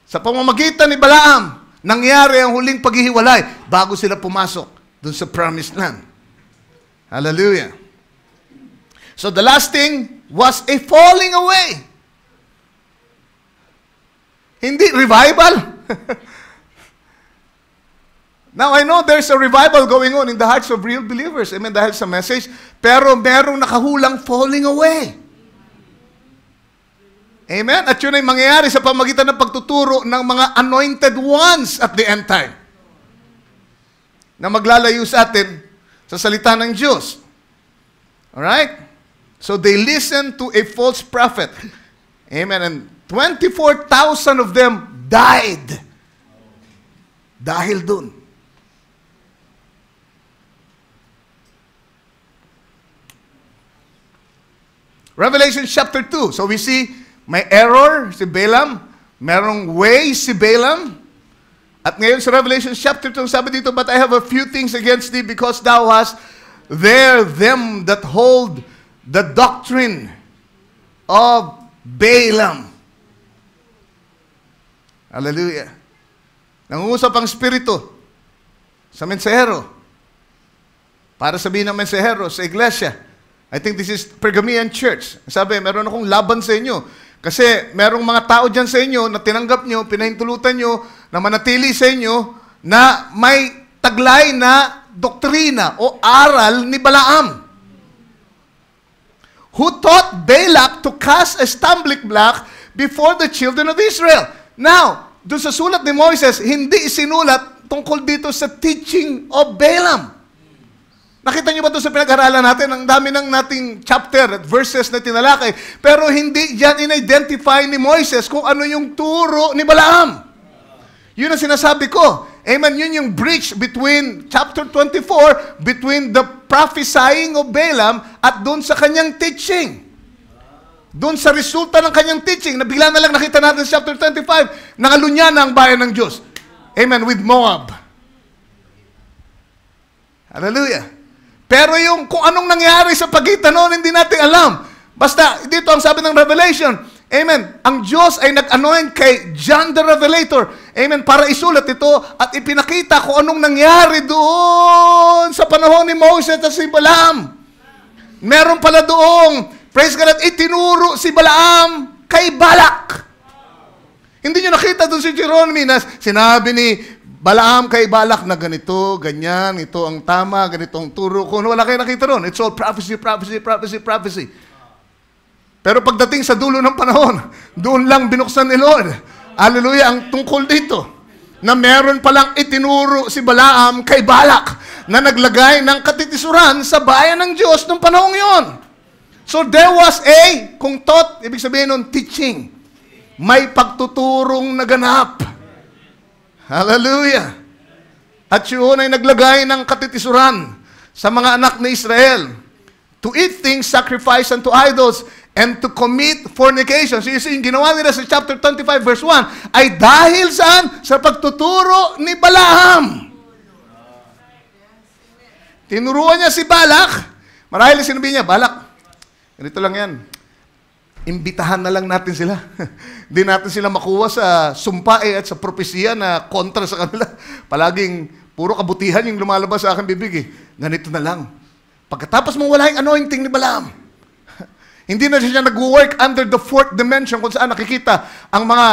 Sa pamamagitan ni Balaam, nangyari ang huling paghihiwalay bago sila pumasok dun sa promised land. Hallelujah. So the last thing was a falling away. Hindi revival. Now, I know there's a revival going on in the hearts of real believers. Amen, dahil sa message. Pero merong nakahulang falling away. Amen? At yun ay mangyayari sa pamagitan ng pagtuturo ng mga anointed ones at the end time. Na maglalayo sa atin sa salita ng Diyos. Alright? So they listened to a false prophet. Amen. And 24,000 of them died. Dahil dun. Revelation chapter 2. So we see may error si Balaam, merong way si Balaam. At ngayon sa Revelation chapter 2, sabi dito, but I have a few things against thee because thou hast there them that hold the doctrine of Balaam. Hallelujah. Nangungusap ang Espiritu sa mensahero para sabihin ng mensahero sa iglesia. I think this is Pergamian Church. Sabi, meron akong laban sa inyo. Kasi merong mga tao dyan sa inyo na tinanggap nyo, pinahintulutan nyo, na manatili sa inyo, na may taglay na doktrina o aral ni Balaam. Who taught Balak to cast a stumbling block before the children of Israel. Now, doon sa sulat ni Moises, hindi isinulat tungkol dito sa teaching of Balaam. Nakita niyo ba doon sa pinag-aralan natin? Ang dami ng nating chapter at verses na tinalakay. Pero hindi yan in-identify ni Moises kung ano yung turo ni Balaam. Yun ang sinasabi ko. Amen. Yun yung breach between chapter 24, between the prophesying of Balaam at doon sa kanyang teaching. Doon sa resulta ng kanyang teaching, na bigla na lang nakita natin sa chapter 25, nangalunya na ang bayan ng Diyos. Amen. With Moab. Hallelujah. Pero yung kung anong nangyari sa pagitan noon, hindi natin alam. Basta, dito ang sabi ng Revelation, amen, ang Diyos ay nag-anoint kay John the Revelator, amen, para isulat ito at ipinakita kung anong nangyari doon sa panahon ni Moses at si Balaam. Meron pala doong, praise God, at itinuro si Balaam kay Balak. Hindi nyo nakita doon si Jerome na sinabi ni Balaam kay Balak na ganito, ganyan, ito ang tama, ganito ang turo. Kung wala kayo nakita ron, it's all prophecy, prophecy, prophecy, prophecy. Pero pagdating sa dulo ng panahon, doon lang binuksan ni Lord. Hallelujah, ang tungkol dito, na meron palang itinuro si Balaam kay Balak, na naglagay ng katitisuran sa bayan ng Diyos noong panahon yon. So there was kung taught, ibig sabihin nun, teaching. May pagtuturong naganap. Hallelujah. At yun ay naglagay ng katitisuran sa mga anak ni Israel to eat things sacrificed unto idols and to commit fornication. So you see, yung ginawa nila sa chapter 25 verse 1 ay dahil saan? Sa pagtuturo ni Balaam. Tinuruan niya si Balak. Marahil sinabi niya, Balak, ganito lang yan. Imbitahan na lang natin sila. Hindi natin sila makuha sa sumpae at sa propesya na kontra sa kanila. Palaging puro kabutihan yung lumalabas sa aking bibig. Ganito na lang. Pagkatapos mong wala yung anointing ni Balaam, hindi na siya nag-work under the fourth dimension kung saan nakikita ang mga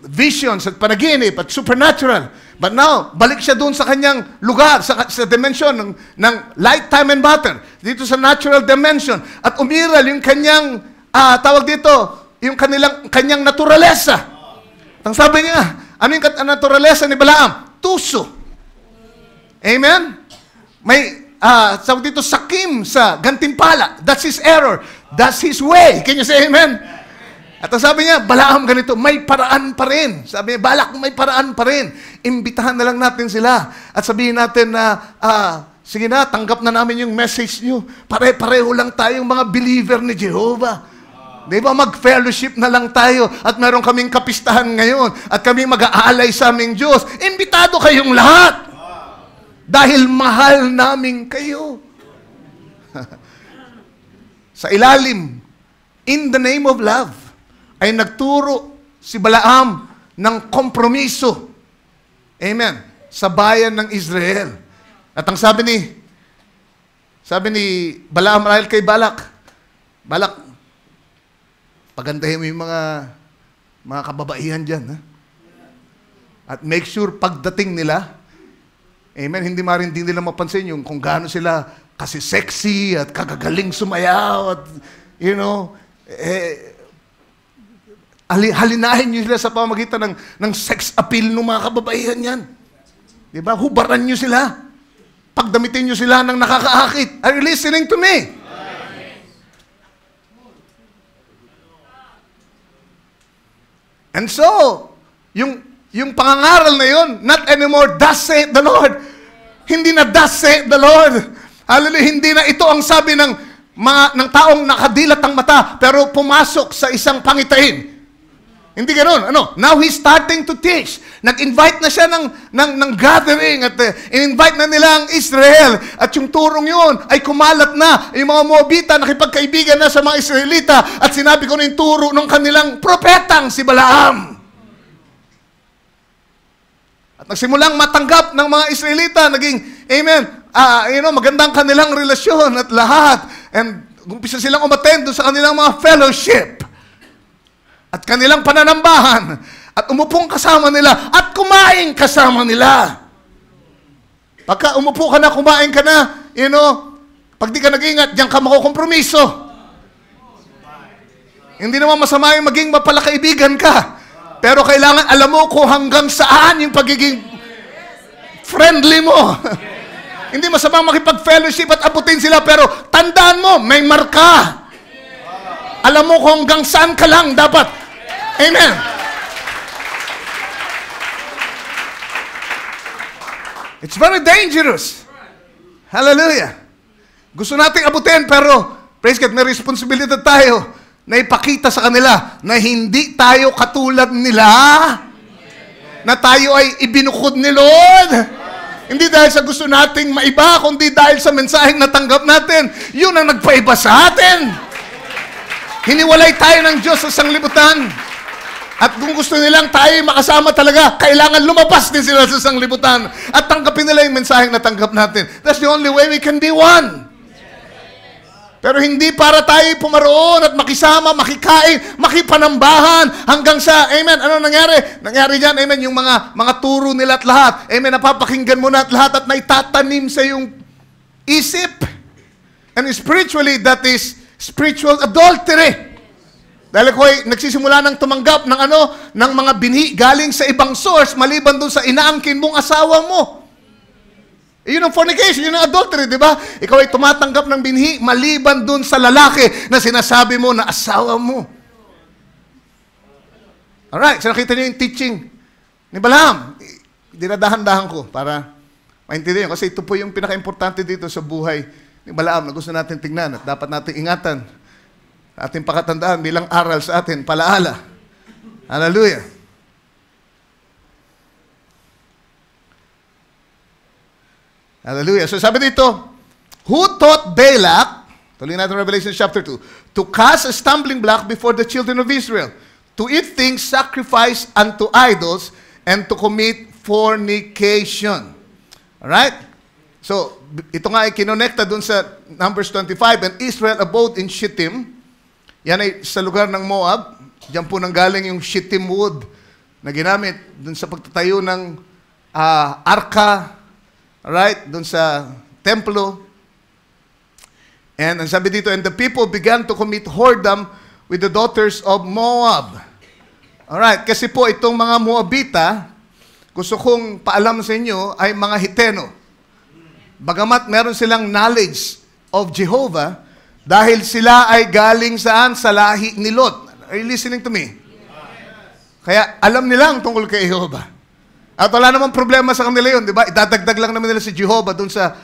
visions at panaginip at supernatural. But now, balik siya doon sa kanyang lugar, sa dimension ng light, time, and matter. Dito sa natural dimension. At umiral yung kanyang, tawag dito, yung kanyang naturalesa. Ang sabi niya, ano yung naturalesa ni Balaam? Tuso. Amen? May, tawag dito, sakim sa gantimpala. That's his error. That's his way. Can you say amen? At sabi niya, Balaam ganito, may paraan pa rin. Sabi niya, Balak, may paraan pa rin. Imbitahan na lang natin sila. At sabihin natin na, sige na, tanggap na namin yung message niyo. Pare-pareho lang tayong mga believer ni Jehovah. Di ba, mag-fellowship na lang tayo. At meron kaming kapistahan ngayon. At kami mag-aalay sa aming Diyos. Imbitado kayong lahat. Dahil mahal namin kayo. Sa ilalim, in the name of love, ay nagturo si Balaam ng kompromiso. Amen. Sa bayan ng Israel. At ang sabi ni Balaam marahil kay Balak, Balak, pagandahin mo yung mga kababaihan dyan. Ha? At make sure pagdating nila, amen, hindi nila mapansin yung kung gaano sila kasi sexy at kagagaling sumayaw at, you know, halinahin nyo sila sa pamagitan ng sex appeal ng mga kababaihan yan. Diba? Hubaran nyo sila. Pagdamitin nyo sila ng nakakaakit. Are you listening to me? And so, yung pangangaral na yun, not anymore, thus saith the Lord. Hindi na thus saith the Lord. Hallelujah, hindi na ito ang sabi ng taong nakadilat ang mata, pero pumasok sa isang pangitain. Hindi ganoon. Now he's starting to teach. Nag-invite na siya ng gathering at in-invite na nila ang Israel. At yung turong yun ay kumalat na. Yung mga Moabita nakipagkaibigan na sa mga Israelita at sinabi ko na yung turo ng kanilang propetang si Balaam. At nagsimulang matanggap ng mga Israelita, naging, amen, magandang kanilang relasyon at lahat. And umpisa silang umattend doon sa kanilang mga fellowship. At kanilang pananambahan, at umupong kasama nila, at kumain kasama nila. Pagka umupo ka na, kumain ka na, pag di ka nag-ingat, diyan ka makukompromiso. Hindi naman masama yung maging mapalakaibigan ka. Pero kailangan alam mo kung hanggang saan yung pagiging friendly mo. Hindi masama makipag-fellowship at abutin sila, pero tandaan mo, may marka. Alam mo kung hanggang saan ka lang dapat. Amen. It's very dangerous. Hallelujah. Gusto nating abutin, pero praise God, may responsibilidad tayo na ipakita sa kanila na hindi tayo katulad nila. Na tayo ay ibinukod ni Lord. Hindi dahil sa gusto nating maiba, kundi dahil sa mensaheng natanggap natin. Yun ang nagpaiba sa atin. Hiniwalay tayo ng Diyos sa sanglibutan. At kung gusto nilang tayo makasama talaga, kailangan lumabas din sila sa sanglibutan. At tanggapin nila yung mensaheng natanggap natin. That's the only way we can be one. Pero hindi para tayo pumaroon at makisama, makikain, makipanambahan hanggang sa, amen, ano nangyari? Nangyari dyan, amen, yung mga turo nila at lahat. Amen, napapakinggan mo na at lahat at naitatanim sa yung isip. And spiritually, that is spiritual adultery. Dahil ako ay nagsisimula ng tumanggap ng mga binhi galing sa ibang source maliban doon sa inaangkin mong asawa mo. Yun ang fornication, yun ang adultery, di ba? Ikaw ay tumatanggap ng binhi maliban doon sa lalaki na sinasabi mo na asawa mo. Alright, so nakita niyo yung teaching ni Balaam. Dinadahan-dahan ko para maintindihan. Kasi ito po yung pinaka-importante dito sa buhay ni Balaam na gusto natin tingnan at dapat natin ingatan. Ating pakatandaan bilang aral sa atin, palaala. Hallelujah. Hallelujah. So sabi dito, who taught Balak, tuloy natin Revelation chapter 2, to cast a stumbling block before the children of Israel, to eat things sacrificed unto idols, and to commit fornication. Alright? So, ito nga ay kinonekta dun sa Numbers 25, and Israel abode in Shittim. Yan ay sa lugar ng Moab. Diyan po nanggaling yung shittim wood na ginamit dun sa pagtatayo ng arka, right? Dun sa templo. And ang sabi dito, and the people began to commit whoredom with the daughters of Moab. Alright, kasi po itong mga Moabita, gusto kong paalam sa inyo, ay mga Hiteno. Bagamat meron silang knowledge of Jehovah, dahil sila ay galing saan? Sa lahi ni Lot. Are you listening to me? Kaya alam nila ang tungkol kay Jehovah. At wala namang problema sa kanila yun, di ba? Idadagdag lang naman nila si Jehovah dun sa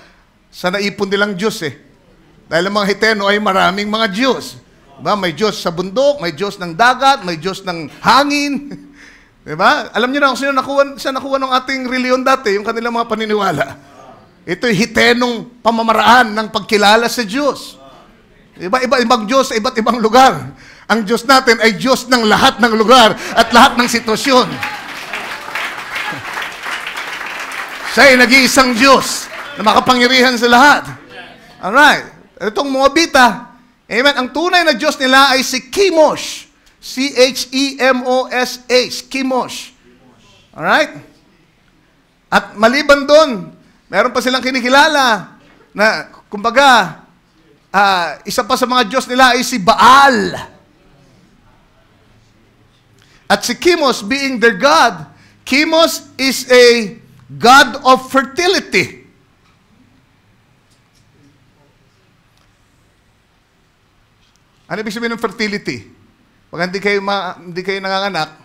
naipon nilang Diyos eh. Dahil ang mga Hiteno ay maraming mga Diyos. Diba? May Diyos sa bundok, may Diyos ng dagat, may Diyos ng hangin. Diba? Alam niyo na kung saan nakuha ng ating reliyon dati, yung kanilang mga paniniwala. Ito'y Hitenong pamamaraan ng pagkilala sa Diyos. Diba? Iba-ibang Diyos sa iba't ibang lugar. Ang Diyos natin ay Diyos ng lahat ng lugar at lahat ng sitwasyon. Siya ay nag-iisang Diyos na makapangyarihan sa lahat. Alright. Itong Moabita, amen, ang tunay na Diyos nila ay si Chemosh. C-H-E-M-O-S-H. Chemosh. Alright? At maliban doon, meron pa silang kinikilala na, kumbaga, isa pa sa mga Diyos nila ay si Baal. At si Chemosh being their God, Chemosh is a God of fertility. Ano ibig sabihin ng fertility? Pag hindi kayo nanganganak,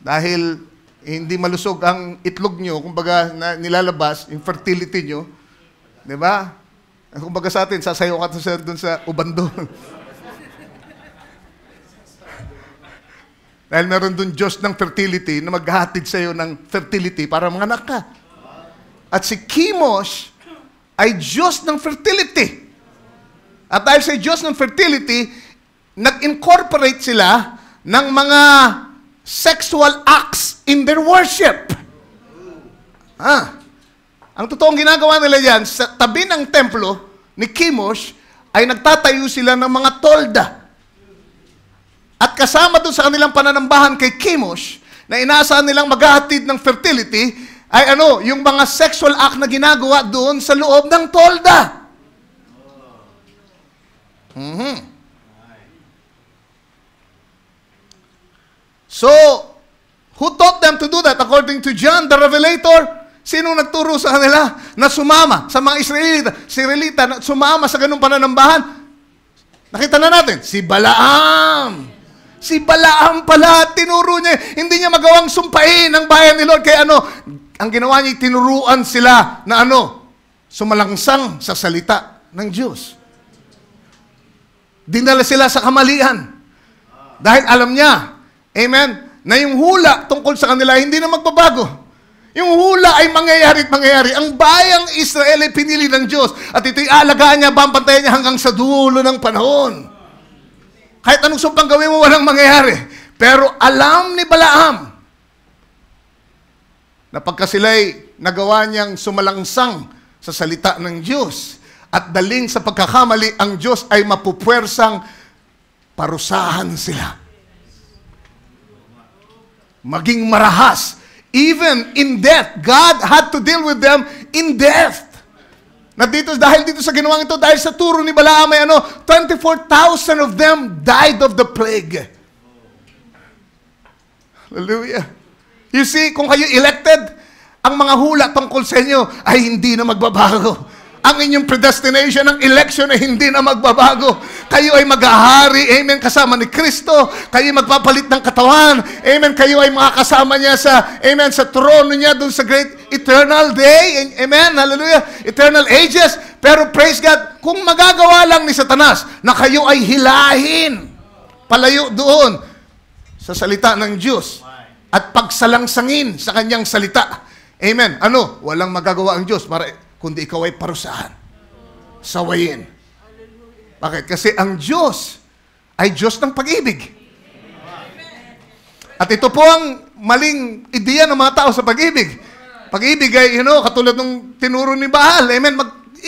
dahil hindi malusog ang itlog nyo, kumbaga nilalabas, yung fertility nyo, di ba? Kumbaga sa atin, sasayo ka doon sa ubando. Dahil meron doon Diyos ng fertility na maghahatid sa iyo ng fertility para manganak ka. At si Chemosh ay Diyos ng fertility. At dahil sa Diyos ng fertility, nag-incorporate sila ng mga sexual acts in their worship. Ang totoong ginagawa nila yan, sa tabi ng templo ni Chemosh, ay nagtatayo sila ng mga tolda. At kasama doon sa kanilang pananambahan kay Chemosh, na inaasahan nilang maghahatid ng fertility, ay yung mga sexual act na ginagawa doon sa loob ng tolda. So, who taught them to do that? According to John the Revelator, sino nagturo sa kanila na sumama sa mga Israelita na sumama sa ganung pananambahan? Nakita na natin, si Balaam. Si Balaam pala, tinuro niya, hindi niya magawang sumpain ang bayan ni Lord. Kaya ang ginawa niya, tinuruan sila na sumalangsang sa salita ng Diyos. Dinala sila sa kamalian. Dahil alam niya, amen, na yung hula tungkol sa kanila, hindi na magbabago. Yung hula ay mangyayari at mangyayari. Ang bayang Israel ay pinili ng Diyos. At ito'y alagaan niya, bambantayan niya hanggang sa dulo ng panahon. Kahit anong sumpang gawin mo, walang mangyayari. Pero alam ni Balaam na pagka sila'y nagawa niyang sumalangsang sa salita ng Diyos at daling sa pagkakamali, ang Diyos ay mapupwersang parusahan sila. Maging marahas. Even in death, God had to deal with them in death. Dahil dito sa ginawang ito, dahil sa turo ni Balaam, 24,000 of them died of the plague. Hallelujah. You see, kung kayo elected, ang mga hula tungkol sa inyo ay hindi na magbabago. Ang inyong predestination ng election ay hindi na magbabago. Kayo ay maghahari, amen, kasama ni Kristo. Kayo ay magpapalit ng katawan. Amen, kayo ay makakasama niya sa trono niya dun sa great eternal day. Amen, hallelujah, eternal ages. Pero praise God, kung magagawa lang ni Satanas na kayo ay hilahin, palayo doon sa salita ng Diyos at pagsalangsangin sa kanyang salita. Amen, walang magagawa ang Diyos kundi ikaw ay parusahan. Sawayin. Bakit? Kasi ang Diyos ay Diyos ng pag-ibig. At ito po ang maling ideya ng mga tao sa pag-ibig. Pag-ibig ay, katulad ng tinuro ni Baal. Amen.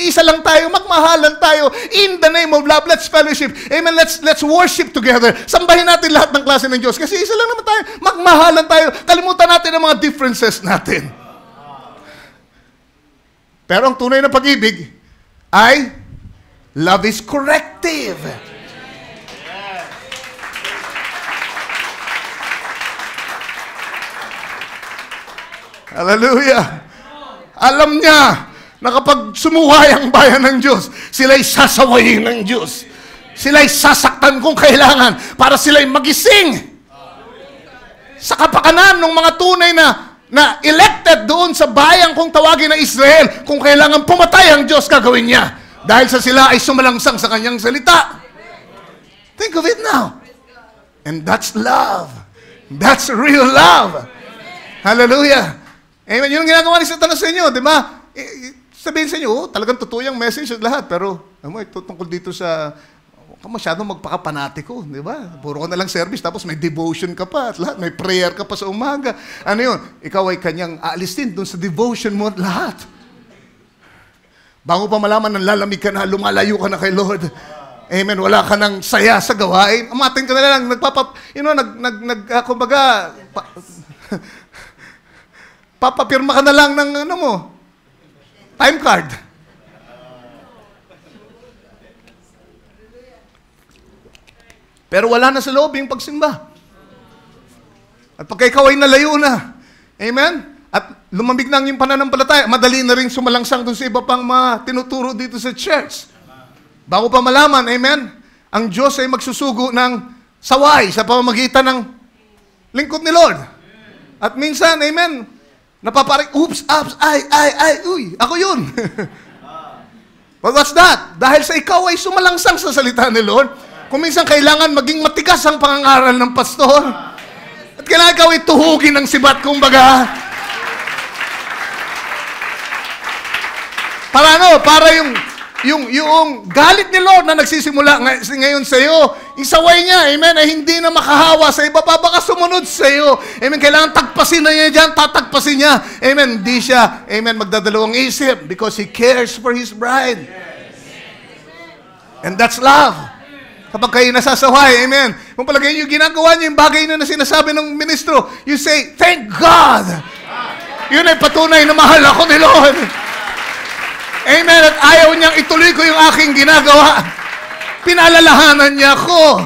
isa lang tayo, magmahalan tayo. In the name of love, let's fellowship. Amen. Let's worship together. Sambahin natin lahat ng klase ng Diyos. Kasi isa lang naman tayo. Magmahalan tayo. Kalimutan natin ang mga differences natin. Pero ang tunay na pag-ibig ay love is corrective. Hallelujah. Alam niya na kapag sumuway ang bayan ng Diyos, sila'y sasawayin ng Diyos. Sila'y sasaktan kung kailangan para sila'y magising. Sa kapakanan ng mga tunay na elected doon sa bayan kung tawagin na Israel, kung kailangan pumatay ang Diyos, gagawin niya. Dahil sa sila ay sumalangsang sa kanyang salita. Think of it now. And that's love. That's real love. Hallelujah. Amen. Yun ang ginagawa ni Satanas sa inyo, di ba? Sabihin sa inyo, talagang totoo yung message at lahat, pero ito tungkol dito sa, masyadong magpakapanatiko, di ba? Puro ka na lang service, tapos may devotion ka pa at lahat, may prayer ka pa sa umaga. Ano yun? Ikaw ay kanyang aalisin doon sa devotion mo at lahat. Bago pa malaman, lalamig ka na, lumalayo ka na kay Lord. Amen. Wala ka ng saya sa gawain. Amatin ka na lang, kumbaga, papapirma ka na lang ng time card. Pero wala na sa loob yung pagsimba. At pagka ikaw ay nalayo na, amen? At lumamig na yung pananampalataya, madali na rin sumalangsang doon sa iba pang mga tinuturo dito sa church. Bago pa malaman, amen? Ang Diyos ay magsusugo ng saway sa pamamagitan ng lingkod ni Lord. At minsan, amen, napaparik, oops, uy, ako yun. But what's that? Dahil sa ikaw ay sumalangsang sa salita ni Lord, kung minsan kailangan maging matigas ang pangangaral ng pastor. At kailangan ikaw ay tuhugin ng sibat, kumbaga. Para Para yung galit ni Lord na nagsisimula ngayon sa iyo, isaway niya, amen, ay hindi na makahawa sa iba pa, baka sumunod sa iyo. Amen, kailangan tagpasin na niya dyan, tatagpasin niya. Amen, hindi siya, amen, magdadalawang isip because He cares for His bride. And that's love. Kapag kayo nasasaway, amen, kung palagay yung ginagawa niyo, yung bagay na sinasabi ng ministro, you say, thank God. Yun ay patunay na mahal ako ni Lord. Amen. At ayaw niyang ituloy ko yung aking ginagawa. Pinalalahanan niya ako.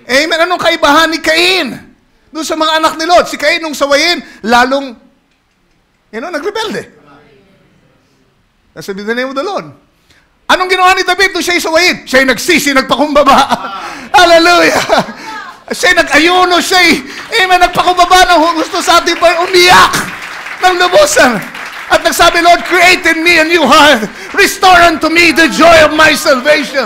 Amen. Anong kaibahan ni Cain? Doon sa mga anak ni Lot. Si Cain nung sawayin, lalong, nagrebelde. That's the name of the Lord. Anong ginawa ni David nung siya'y sawayin? Siya'y nagsisi, nagpakumbaba. Hallelujah. Siya'y nag-ayuno, amen, nagpakumbaba ng gusto sa ating umiyak ng lubusan. At nagsabi, Lord, create in me a new heart. Restore unto me the joy of my salvation.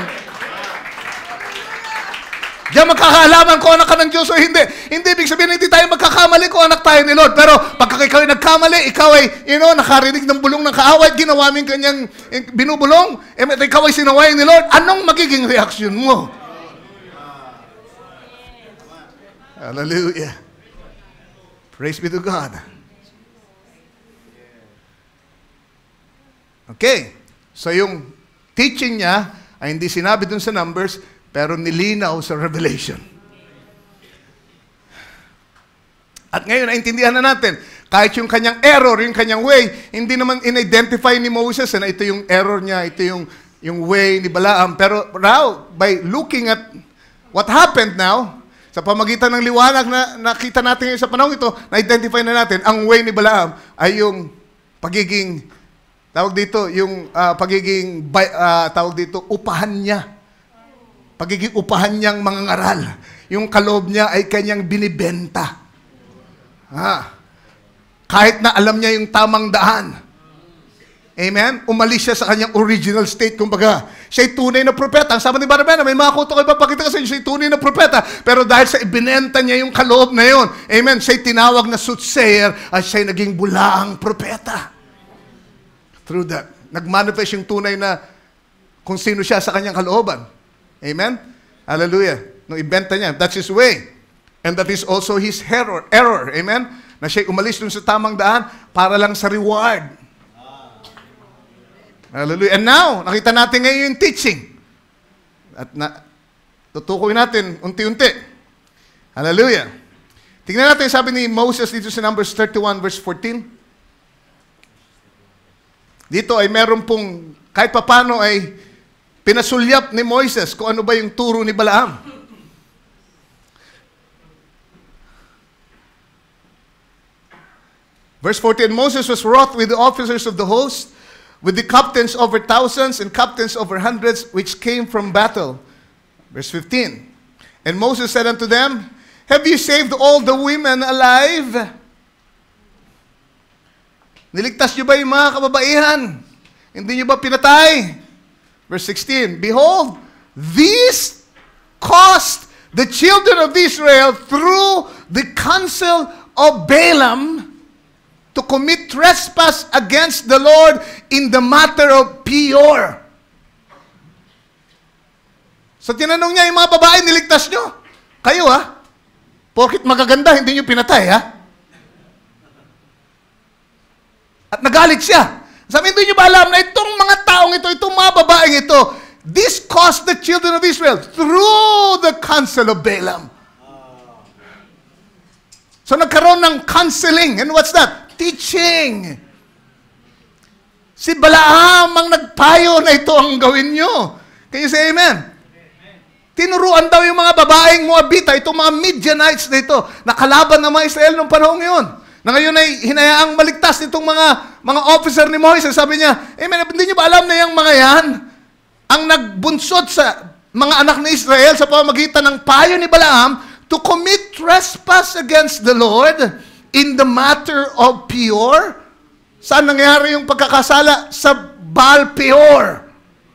Diyan magkakaalaman kung anak ka ng Diyos o hindi. Hindi, ibig sabihin, hindi tayo magkakamali kung anak tayo ni Lord. Pero pagka ikaw ay nagkamali, ikaw ay, nakarinig ng bulong ng kaaway, ginawa mo kanyang binubulong, ikaw ay sinawayin ni Lord, anong magiging reaksyon mo? Hallelujah. Praise be to God. Okay. So yung teaching niya ay hindi sinabi dun sa Numbers, pero nilinaw sa Revelation. At ngayon, naintindihan na natin, kahit yung kanyang error, yung kanyang way, hindi naman in-identify ni Moses na ito yung error niya, ito yung way ni Balaam. Pero now, by looking at what happened now, sa pamagitan ng liwanag na nakita natin sa panahon ito, na-identify na natin, ang way ni Balaam ay yung pagiging upahan niya. Pagiging upahan niyang mangangaral. Yung kaloob niya ay kanyang binibenta. Kahit na alam niya yung tamang daan. Amen? Umalis siya sa kanyang original state. Kumbaga, siya'y tunay na propeta. Ang sabi ni Barabena, may mga kuto kayo papakita kasi siya'y tunay na propeta. Pero dahil sa ibinenta niya yung kaloob na yun, amen, siya'y tinawag na soothsayer at siya'y naging bulaang propeta. Through that, nag-manifest yung tunay na kung sino siya sa kanyang kalooban. Amen? Hallelujah. Nung ibenta niya, that's his way. And that is also his error. Amen? Na siya'y umalis dun sa tamang daan para lang sa reward. Hallelujah. And now, nakita natin ngayon yung teaching. At tutukoy natin unti-unti. Hallelujah. Tingnan natin sabi ni Moses dito sa Numbers 31 verse 14. Dito ay meron pong, kahit papano ay pinasulyap ni Moises kung ano ba yung turo ni Balaam. Verse 14, Moses was wroth with the officers of the host, with the captains over thousands and captains over hundreds, which came from battle. Verse 15, and Moses said unto them, have you saved all the women alive? Niligtas nyo ba yung mga kababaihan? Hindi nyo ba pinatay? Verse 16, behold, these caused the children of Israel through the counsel of Balaam to commit trespass against the Lord in the matter of Peor. So tinanong niya yung mga babae, niligtas nyo. Kayo ha? Porkit magaganda, hindi nyo pinatay ha? At nagalit siya. Sabi, hindi nyo ba alam na itong mga taong ito, itong mga babaeng ito, this caused the children of Israel through the counsel of Balaam. So nagkaroon ng counseling. And what's that? Teaching. Si Balaam ang nagpayo na ito ang gawin nyo. Can you say amen? Tinuruan daw yung mga babaeng Moabita, itong mga Midianites na ito, nakalaban ng mga Israel noong panahon ngayon. Na ngayon ay hinayaang maligtas nitong mga officer ni Moises. Sabi niya, amen, hindi nyo ba alam na yung mga yan ang nagbunsod sa mga anak ni Israel sa pamamagitan ng payo ni Balaam to commit trespass against the Lord in the matter of Peor? Saan nangyari yung pagkakasala? Sa Baal Peor.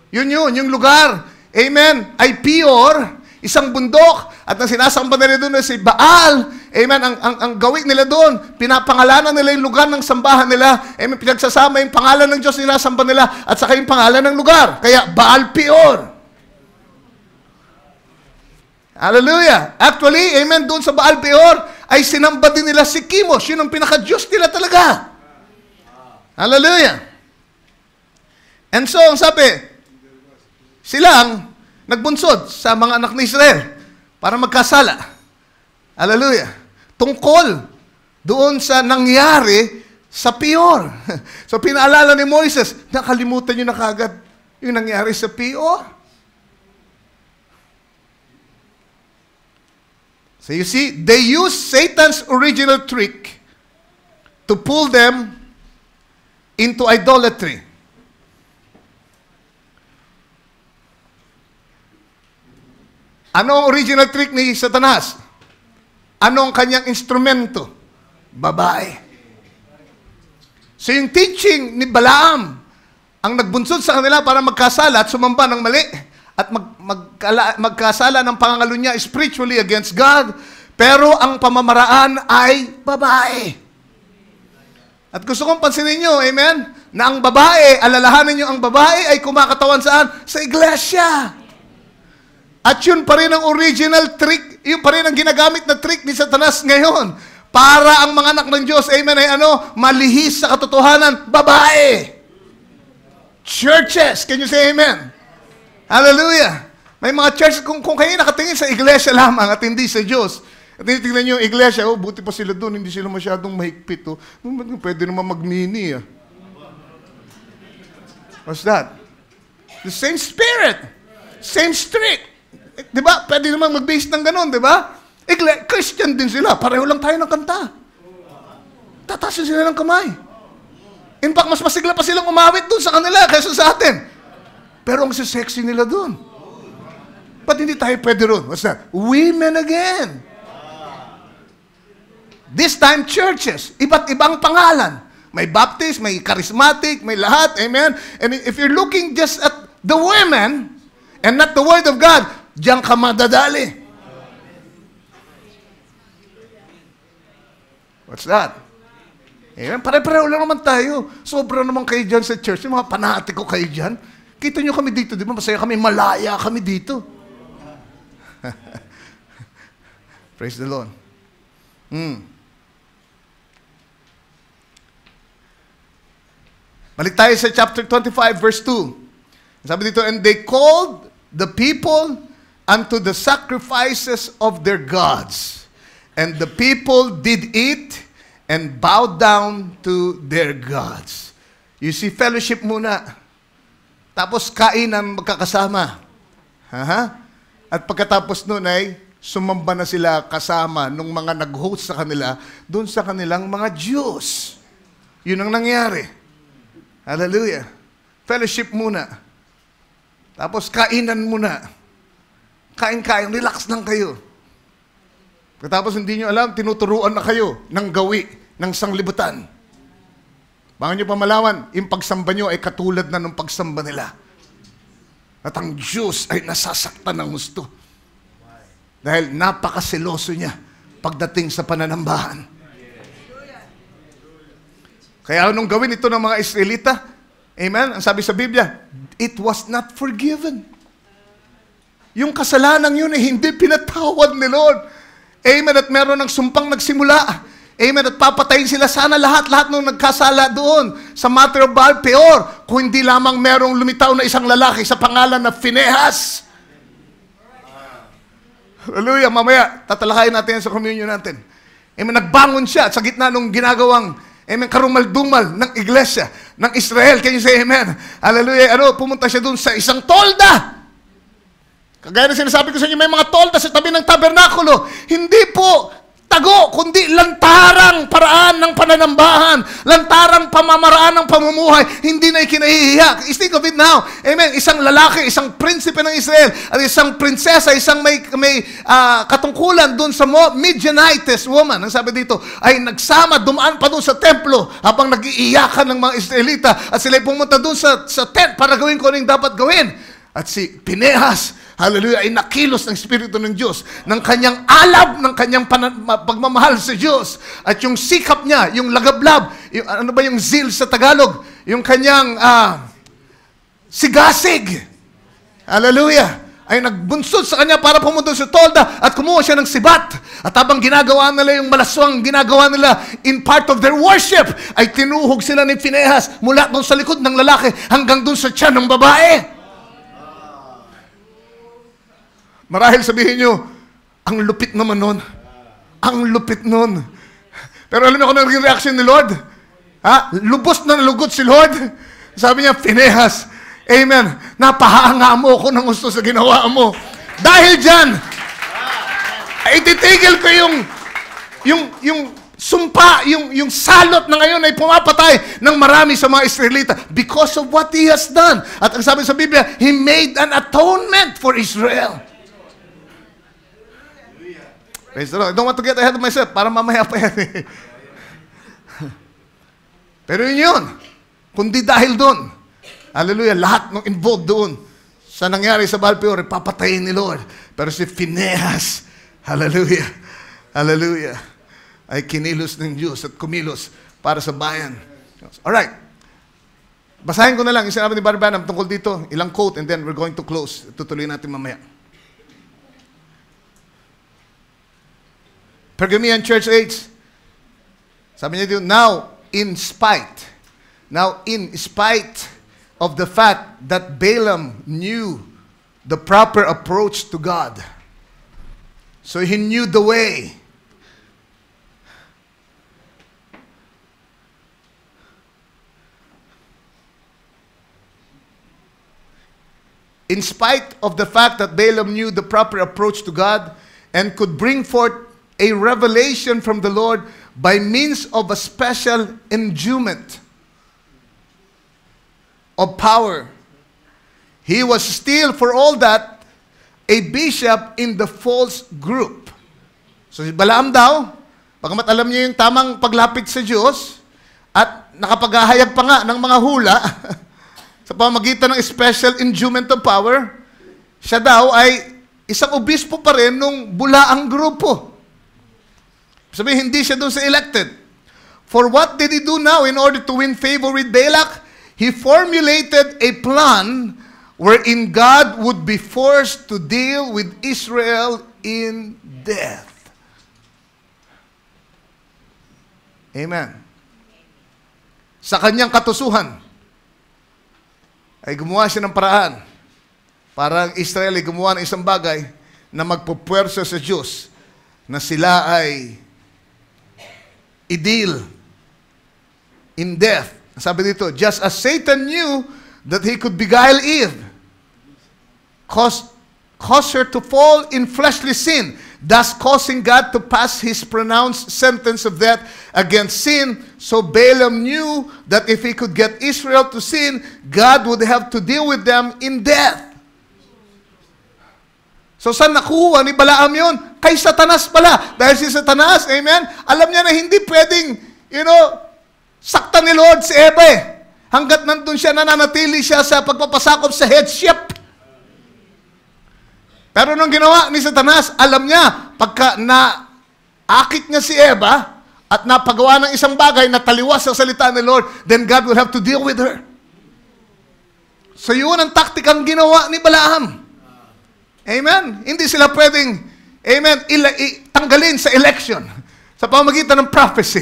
Yun, yung lugar. Amen. Ay Peor, isang bundok, at ang sinasamba nila doon ay si Baal. Amen. Ang gawin nila doon, pinapangalanan nila yung lugar ng sambahan nila. Amen. Pinagsasama yung pangalan ng Diyos nila, samba nila, at saka yung pangalan ng lugar. Kaya Baal Peor. Hallelujah. Actually, amen, doon sa Baal Peor, ay sinamba din nila si Kimos. Yun ang pinaka-Diyos nila talaga. Hallelujah. And so, ang sabi, silang nagbunsod sa mga anak ni Israel para magkasala. Hallelujah. Tungkol doon sa nangyari sa Peor. So, pinaalala ni Moises, nakalimutan nyo na kagad yung nangyari sa Peor. So you see, they use Satan's original trick to pull them into idolatry. Ano ang original trick ni Satanas? Ano ang kanyang instrumento? Babae. So yung teaching ni Balaam ang nagbunsod sa kanila para magkasala at sumamba ng mali at magkasala ng pangangalo niya spiritually against God, pero ang pamamaraan ay babae. At gusto kong pansinin nyo, amen, na ang babae, alalahanin nyo, ang babae ay kumakatawan saan? Sa iglesia. At yun pa rin ang original trick, yun pa rin ang ginagamit na trick ni Satanas ngayon. Para ang mga anak ng Diyos, amen, ay malihis sa katotohanan, babae. Churches, can you say amen? Hallelujah. May mga church, kung kayo nakatingin sa iglesia lamang at hindi sa Diyos, at tinitingnan nyo yung iglesia, buti pa sila doon, hindi sila masyadong mahigpit. Pwede naman mag-mini. What's that? The same spirit. Same streak. Di ba? Pwede naman mag-base ng ganun, di ba? Christian din sila. Pareho lang tayo ng kanta. Tatasin sila ng kamay. In fact, mas masigla pa silang umawit doon sa kanila kaysa sa atin. Pero ang sexy nila doon. Ba't hindi tayo pwede ron? What's that? Women again. This time, churches. Iba't ibang pangalan. May Baptist, may Charismatic, may lahat. Amen? And if you're looking just at the women and not the Word of God, diyan ka madadali. What's that? Amen? Pare-pareho lang naman tayo. Sobra naman kayo dyan sa church. Yung mga panatiko kayo dyan. Kita nyo kami dito, di ba? Masaya kami, malaya kami dito. Praise the Lord. Balik tayo sa chapter 25, verse 2. Sabi dito, and they called the people unto the sacrifices of their gods. And the people did eat and bowed down to their gods. You see, fellowship muna. Tapos kain ang magkakasama. At pagkatapos nun ay sumamba na sila kasama nung mga nag-host sa kanila doon sa kanilang mga Diyos. Yun ang nangyari. Hallelujah. Fellowship muna. Tapos kainan muna. Kain-kain, relax lang kayo. Pagkatapos hindi nyo alam, tinuturuan na kayo ng gawi, ng sanglibutan. Baka nyo pa malaman, yung pagsamba nyo ay katulad na ng pagsamba nila. At ang Diyos ay nasasaktan ng gusto. Dahil napakaseloso niya pagdating sa pananambahan. Kaya anong gawin ito ng mga Israelita? Amen? Ang sabi sa Biblia, it was not forgiven. Yung kasalanan yun ay hindi pinatawad ni Lord. Amen? At meron ng sumpang nagsimula. Amen? At papatayin sila sana lahat nung nagkasala doon sa matter of Baal Peor. Kung hindi lamang merong lumitaw na isang lalaki sa pangalan na Phinehas. Hallelujah. Mamaya, tatalakayin natin sa communion natin. Amen? Nagbangon siya sa gitna nung ginagawang karumal-dumal ng iglesia ng Israel. Can you say amen? Hallelujah. Pumunta siya dun sa isang tolda. Kagaya na sinasabi ko sa inyo, may mga tolda sa tabi ng tabernakulo. Hindi po tago, kundi lantarang paraan ng pananambahan, lantarang pamamaraan ng pamumuhay, hindi na ikinahihiya. Think of it now. Amen. Isang lalaki, isang prinsipe ng Israel, at isang prinsesa, isang may katungkulan doon sa Midianitess woman, ang sabi dito, ay nagsama, dumaan pa doon sa templo habang nag-iiyakan ng mga Israelita at sila pumunta doon sa tent para gawin ko ano yung dapat gawin. At si Phinehas, hallelujah, ay nakilos ng Espiritu ng Diyos, ng kanyang alab, ng kanyang pagmamahal sa Diyos. At yung sikap niya, yung lagablab, yung, ano ba yung zeal sa Tagalog? Yung kanyang sigasig. Hallelujah. Ay nagbunsod sa kanya para pumunta sa tolda at kumuha siya ng sibat. At habang ginagawa nila yung malaswang, ginagawa nila in part of their worship, ay tinuhog sila ni Phinehas mula doon sa likod ng lalaki hanggang doon sa tiyan ng babae. Marahil sabihin nyo, ang lupit naman nun. Ang lupit nun. Pero alam niyo kung naging reaction ni Lord? Lubos na nalugod si Lord. Sabi niya, Phinehas, amen, napahanga mo ako ng gusto sa ginawa mo. Dahil dyan, ititigil ko yung sumpa, yung salot na ngayon ay pumapatay ng marami sa mga Israelita because of what he has done. At ang sabi sa Biblia, he made an atonement for Israel. Praise the Lord. I don't want to get ahead of myself para mamaya pa yan. Pero yun. Kundi dahil doon. Hallelujah. Lahat ng involved doon sa nangyari sa Baal Peor, papatayin ni Lord. Pero si Phinehas, hallelujah, hallelujah, ay kinilos ng Diyos at kumilos para sa bayan. Alright. Basahin ko na lang yung sinabi ni Brother Branham tungkol dito. Ilang quote and then we're going to close. Tutuloy natin mamaya. Pergamean Church Age. Sabi niya dito, now in spite of the fact that Balaam knew the proper approach to God. So he knew the way. In spite of the fact that Balaam knew the proper approach to God and could bring forth a revelation from the Lord by means of a special endowment of power, he was still, for all that, a bishop in the false group. So si Balaam daw, pagamat alam niya yung tamang paglapit sa Diyos, at nakapaghahayag pa nga ng mga hula, sa pamamagitan ng special endowment of power, siya daw ay isang obispo pa rin nung bulaang grupo. Sabihin, hindi siya doon sa elected. For what did he do now in order to win favor with Balak? He formulated a plan wherein God would be forced to deal with Israel in death. Amen. Sa kanyang katusuhan, ay gumawa siya ng paraan para ang Israel ay gumawa ng isang bagay na magpupuwersa sa Diyos na sila ay i-deal in death. Sabi dito, just as Satan knew that he could beguile Eve, cause her to fall in fleshly sin, thus causing God to pass his pronounced sentence of death against sin. So Balaam knew that if he could get Israel to sin, God would have to deal with them in death. So saan nakuha ni Balaam yun? Kay Satanas pala. Dahil si Satanas, amen, alam niya na hindi pwedeng, saktan ni Lord si Eva eh. Hanggat nandun siya, nananatili siya sa pagpapasakop sa headship. Pero nung ginawa ni Satanas, alam niya, pagka naakit niya si Eva at napagawa ng isang bagay na taliwas sa salita ni Lord, then God will have to deal with her. So yun ang taktikang ginawa ni Balaam. Amen? Hindi sila pwedeng, amen, tanggalin sa election sa pamagitan ng prophecy.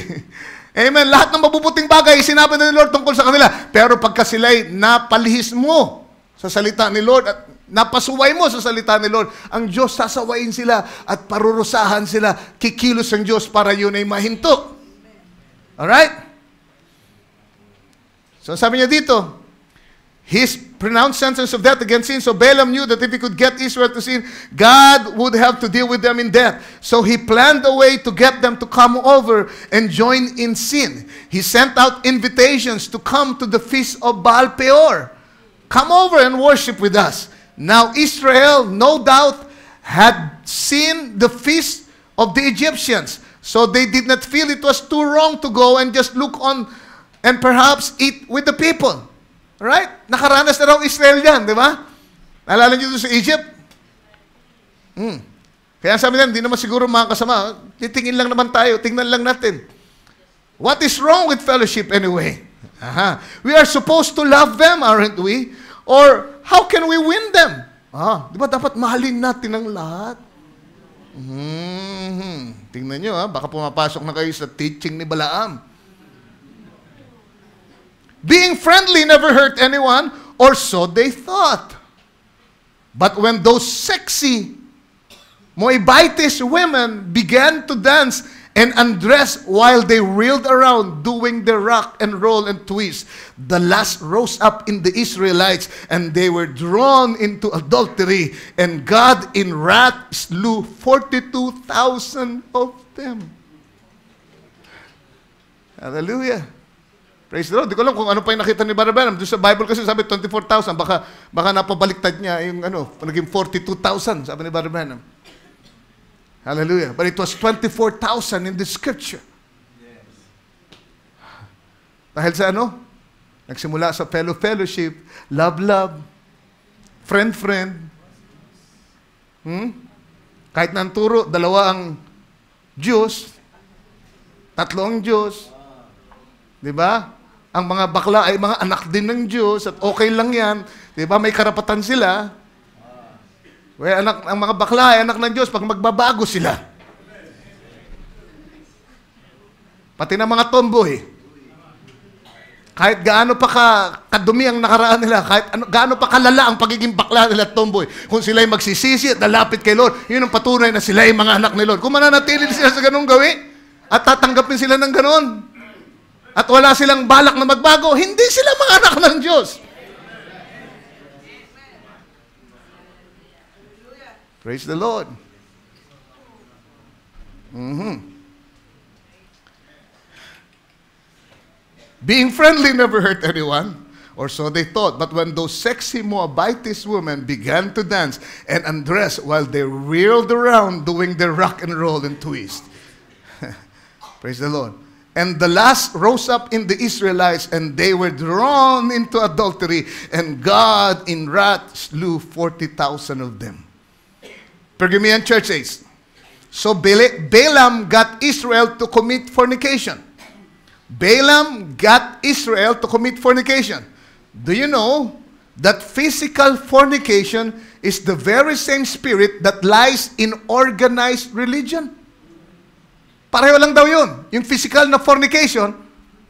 Amen? Lahat ng mabubuting bagay, sinabi ni Lord tungkol sa kanila. Pero pagka sila'y napalihis mo sa salita ni Lord at napasuway mo sa salita ni Lord, ang Diyos sasawayin sila at parurusahan sila. Kikilos ang Diyos para yun ay mahinto. Alright? So sabi niya dito, his pronounced sentence of death against sin. So Balaam knew that if he could get Israel to sin, God would have to deal with them in death. So he planned a way to get them to come over and join in sin. He sent out invitations to come to the feast of Baal Peor. Come over and worship with us. Now Israel, no doubt, had seen the feast of the Egyptians. So they did not feel it was too wrong to go and just look on and perhaps eat with the people. Right? Nakaranas na raw Israel yan, di ba? Naalala niyo doon sa Egypt? Kaya sabi nila, hindi naman siguro mga kasama, titingin lang naman tayo, tingnan lang natin. What is wrong with fellowship anyway? We are supposed to love them, aren't we? Or how can we win them? Di ba dapat mahalin natin ang lahat? Tingnan nyo, baka pumapasok na kayo sa teaching ni Balaam. Being friendly never hurt anyone, or so they thought. But when those sexy Moabitess women began to dance and undress while they reeled around doing their rock and roll and twist, the lust rose up in the Israelites, and they were drawn into adultery, and God in wrath slew 42,000 of them. Hallelujah. Praise the Lord. Di ko alam kung ano pa yung nakita ni Balaam. Doon sa Bible kasi sabi 24,000. Baka napabaliktad niya yung naging 42,000, sabi ni Balaam. Hallelujah. But it was 24,000 in the scripture. Yes. Dahil sa nagsimula sa fellowship, love, friend. Kahit na ang turo, 2 ang Diyos, 3 ang Diyos. Diba? Ang mga bakla ay mga anak din ng Diyos at okay lang yan. Diba? May karapatan sila. Ang mga bakla ay anak ng Diyos pag magbabago sila. Pati na mga tomboy. Kahit gaano pa kadumi ang nakaraan nila, kahit gaano pa kalala ang pagiging bakla nila at tomboy, kung sila ay magsisisi at lalapit kay Lord, yun ang patunay na sila ay mga anak ni Lord. Kung mananatili sila sa ganung gawin, at tatanggapin sila ng ganon, at wala silang balak na magbago, hindi sila mga anak ng Diyos. Praise the Lord. Being friendly never hurt anyone, or so they thought. But when those sexy Moabitess women began to dance and undress while they reeled around doing their rock and roll and twist. Praise the Lord. And the lust rose up in the Israelites, and they were drawn into adultery, and God in wrath slew 40,000 of them. Pergamean church age. So Balaam got Israel to commit fornication. Balaam got Israel to commit fornication. Do you know that physical fornication is the very same spirit that lies in organized religion? Pareho lang daw yun. Yung physical na fornication,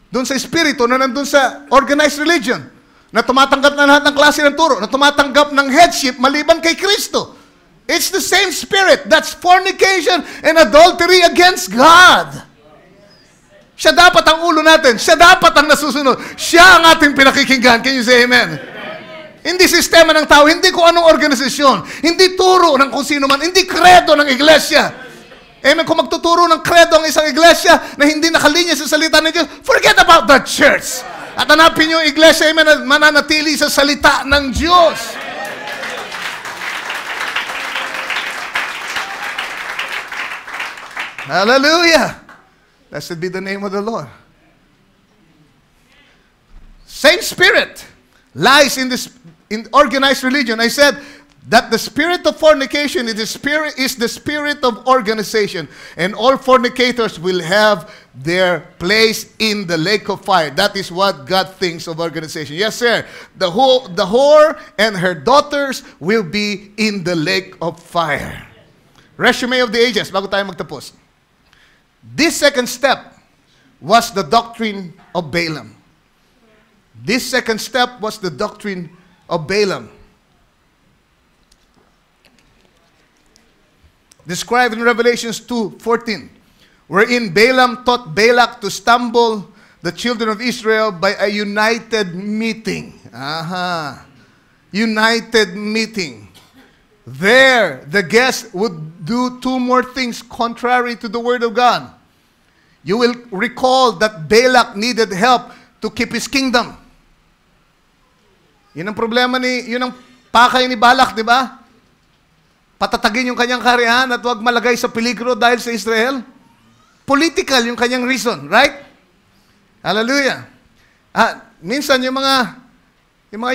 doon sa espiritu na nandun sa organized religion. na tumatanggap na lahat ng klase ng turo, na tumatanggap ng headship maliban kay Kristo. It's the same spirit. That's fornication and adultery against God. Siya dapat ang ulo natin. Siya dapat ang nasusunod. Siya ang ating pinakikinggan. Can you say amen? Hindi sistema ng tao, hindi kung anong organisasyon, hindi turo ng kung sino man, hindi kredo ng iglesia. Amen. Kung magtuturo ng kredo ang isang iglesia na hindi nakalinya sa salita ng Diyos, forget about that church. At hanapin yung iglesia, amen, na mananatili sa salita ng Diyos. Hallelujah. Blessed be the name of the Lord. Same spirit lies in organized religion. I said that the spirit of fornication is the spirit of organization, and all fornicators will have their place in the lake of fire. That is what God thinks of organization. Yes, sir. The whore and her daughters will be in the lake of fire. Resume of the ages, bago tayo magtapos. This second step was the doctrine of Balaam. This second step was the doctrine of Balaam. Described in Revelations 2:14, wherein Balaam taught Balak to stumble the children of Israel by a united meeting. United meeting. There, the guest would do two more things contrary to the word of God. You will recall that Balak needed help to keep his kingdom. Yun ang problema yun ang pakay ni Balak, di ba? Patatagin yung kanyang kaharian at huwag malagay sa peligro dahil sa Israel. Political yung kanyang reason, right? Hallelujah. Minsan yung mga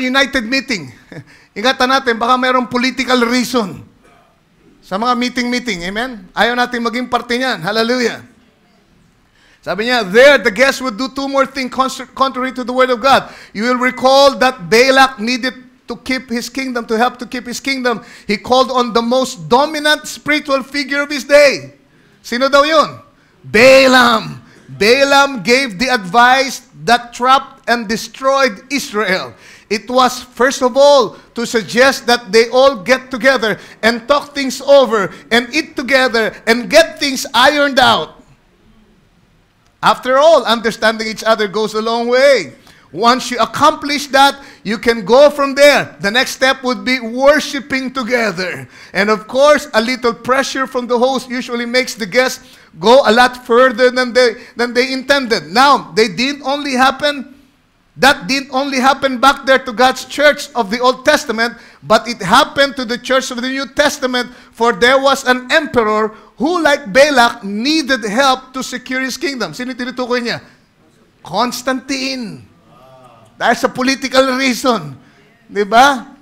united meeting, ingatan natin, baka mayroong political reason sa mga meeting. Amen? Ayaw natin maging parte niyan. Hallelujah. Sabi niya, there the guest would do two more things contrary to the word of God. You will recall that Balak needed to keep his kingdom, to help to keep his kingdom. He called on the most dominant spiritual figure of his day. Sino daw yun? Balaam. Balaam gave the advice that trapped and destroyed Israel. It was, first of all, to suggest that they all get together and talk things over and eat together and get things ironed out. After all, understanding each other goes a long way. Once you accomplish that, you can go from there. The next step would be worshiping together. And of course, a little pressure from the host usually makes the guests go a lot further than they intended. Now, that didn't only happen back there to God's church of the Old Testament, but it happened to the church of the New Testament, for there was an emperor who, like Balak, needed help to secure his kingdom. Sino tinutukoy niya? Constantine. Dahil sa political reason. Di ba?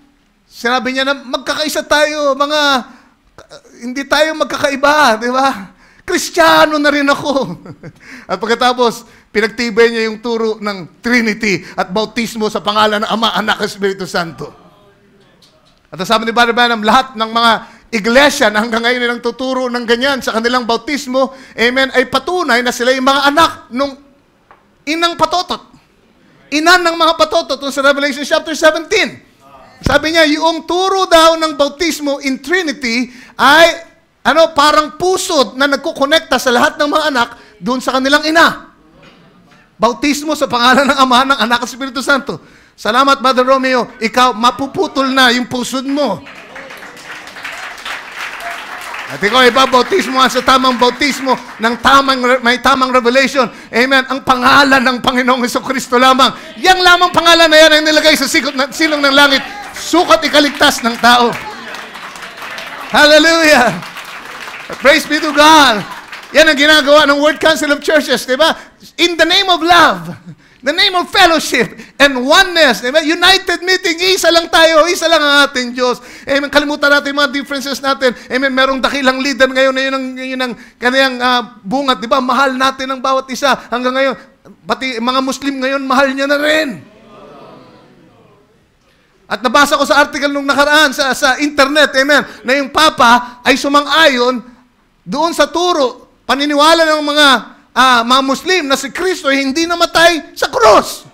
Sinabi niya na magkakaisa tayo, hindi tayo magkakaiba. Di ba? Kristiyano na rin ako. At pagkatapos, pinagtibay niya yung turo ng Trinity at bautismo sa pangalan ng Ama, Anak at Espiritu Santo. At sabi ni Brother Branham, lahat ng mga iglesia na hanggang ngayon nilang tuturo ng ganyan sa kanilang bautismo, amen, ay patunay na sila yung mga anak nung inang patotot. Inan ng mga patotot sa Revelation chapter 17. Sabi niya, yung turo daw ng bautismo in Trinity ay parang pusod na nagkukonekta sa lahat ng mga anak doon sa kanilang ina. Bautismo sa pangalan ng Ama, ng Anak at Espiritu Santo. Salamat, Brother Romeo. Ikaw, mapuputol na yung pusod mo. At ikaw, bautismo sa tamang bautismo ng may tamang revelation. Amen. Ang pangalan ng Panginoong Jesucristo lamang. Yang lamang pangalan na yan ay nilagay sa silong ng langit. Sukat ikaligtas ng tao. Hallelujah. Praise be to God. Yan ang ginagawa ng World Council of Churches, di ba? In the name of love, the name of fellowship, and oneness, di ba? United meeting, isa lang tayo, isa lang ang ating Diyos. Amen. Kalimutan natin yung mga differences natin. Amen. Merong dakilang leader ngayon na yun ang kaniyang bungat, di ba? Mahal natin ang bawat isa. Hanggang ngayon, pati mga Muslim ngayon, mahal niya na rin. At nabasa ko sa article nung nakaraan sa internet, amen, na yung Papa ay sumang-ayon doon sa turo, paniniwala ng mga Muslim na si Kristo ay hindi namatay sa krus.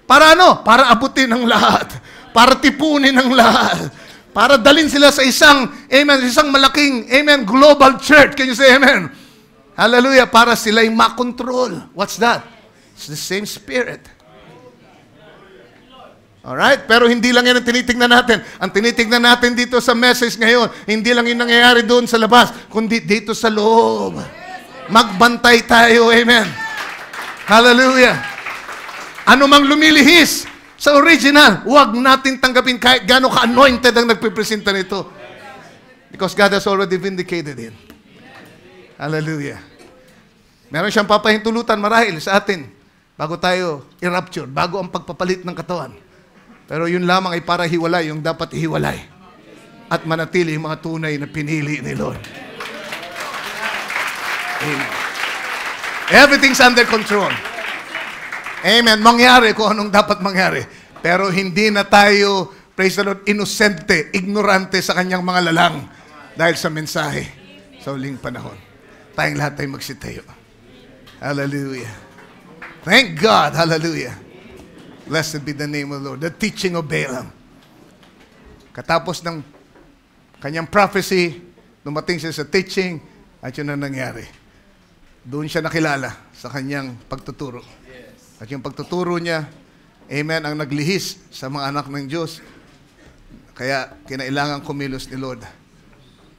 Para ano? Para abutin ang lahat. Para tipunin ang lahat. Para dalhin sila sa isang, amen, isang malaking, amen, global church. Can you say amen? Hallelujah. Para sila'y makontrol. What's that? It's the same Spirit. Alright? Pero hindi lang yan ang tinitingnan natin. Ang tinitingnan natin dito sa message ngayon, hindi lang yung nangyayari doon sa labas, kundi dito sa loob. Magbantay tayo. Amen. Hallelujah. Ano mang lumilihis sa original, huwag natin tanggapin kahit gano'n ka-anointed ang nagpipresenta nito. Because God has already vindicated it. Hallelujah. Meron siyang papahintulutan marahil sa atin bago tayo i-rapture, bago ang pagpapalit ng katawan. Pero yun lamang ay para hiwalay yung dapat hiwalay at manatili yung mga tunay na pinili ni Lord. Amen. Everything's under control. Amen. Mangyari kung anong dapat mangyari. Pero hindi na tayo, praise the Lord, inosente, ignorante sa kanyang mga lalang dahil sa mensahe sa huling panahon. Tayong lahat tayo magsitayo. Hallelujah. Thank God. Hallelujah. Blessed be the name of the Lord. The teaching of Balaam. Katapos ng kanyang prophecy, dumating siya sa teaching, at yun ang nangyari. Doon siya nakilala sa kanyang pagtuturo. At yung pagtuturo niya, amen, ang naglihis sa mga anak ng Diyos. Kaya kinailangan kumilos ni Lord.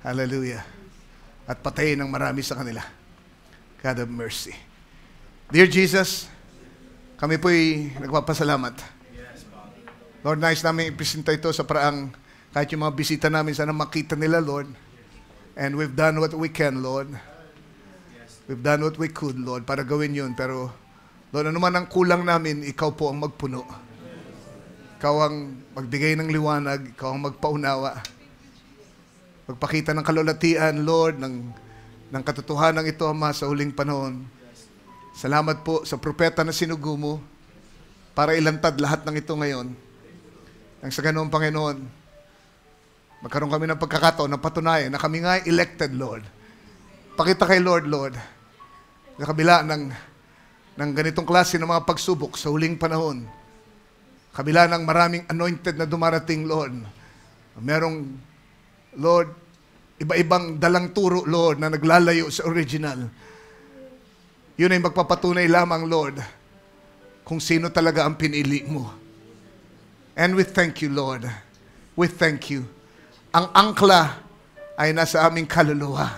Hallelujah. At patayin ng marami sa kanila. God of mercy. Dear Jesus, kami po'y nagpapasalamat. Lord, nais namin ipresenta ito sa paraang kahit yung mga bisita namin, sana makita nila, Lord. And we've done what we can, Lord. We've done what we could, Lord, para gawin yun. Pero, Lord, ano man ang kulang namin, ikaw po ang magpuno. Ikaw ang magbigay ng liwanag, ikaw ang magpaunawa. Magpakita ng kalulatian, Lord, ng katotohanan ito, Ama, sa huling panahon. Salamat po sa propeta na sinugo mo para ilantad lahat ng ito ngayon. Nang sa ganoong Panginoon, magkaroon kami ng pagkakataon na patunayan na kami nga elected, Lord. Pakita kay Lord, sa kabila ng ganitong klase ng mga pagsubok sa huling panahon, kabila ng maraming anointed na dumarating, Lord, merong, Lord, iba-ibang dalang turo, Lord, na naglalayo sa original. Yun ay magpapatunay lamang, Lord, kung sino talaga ang pinili mo. And we thank you, Lord. We thank you. Ang angkla ay nasa aming kaluluwa.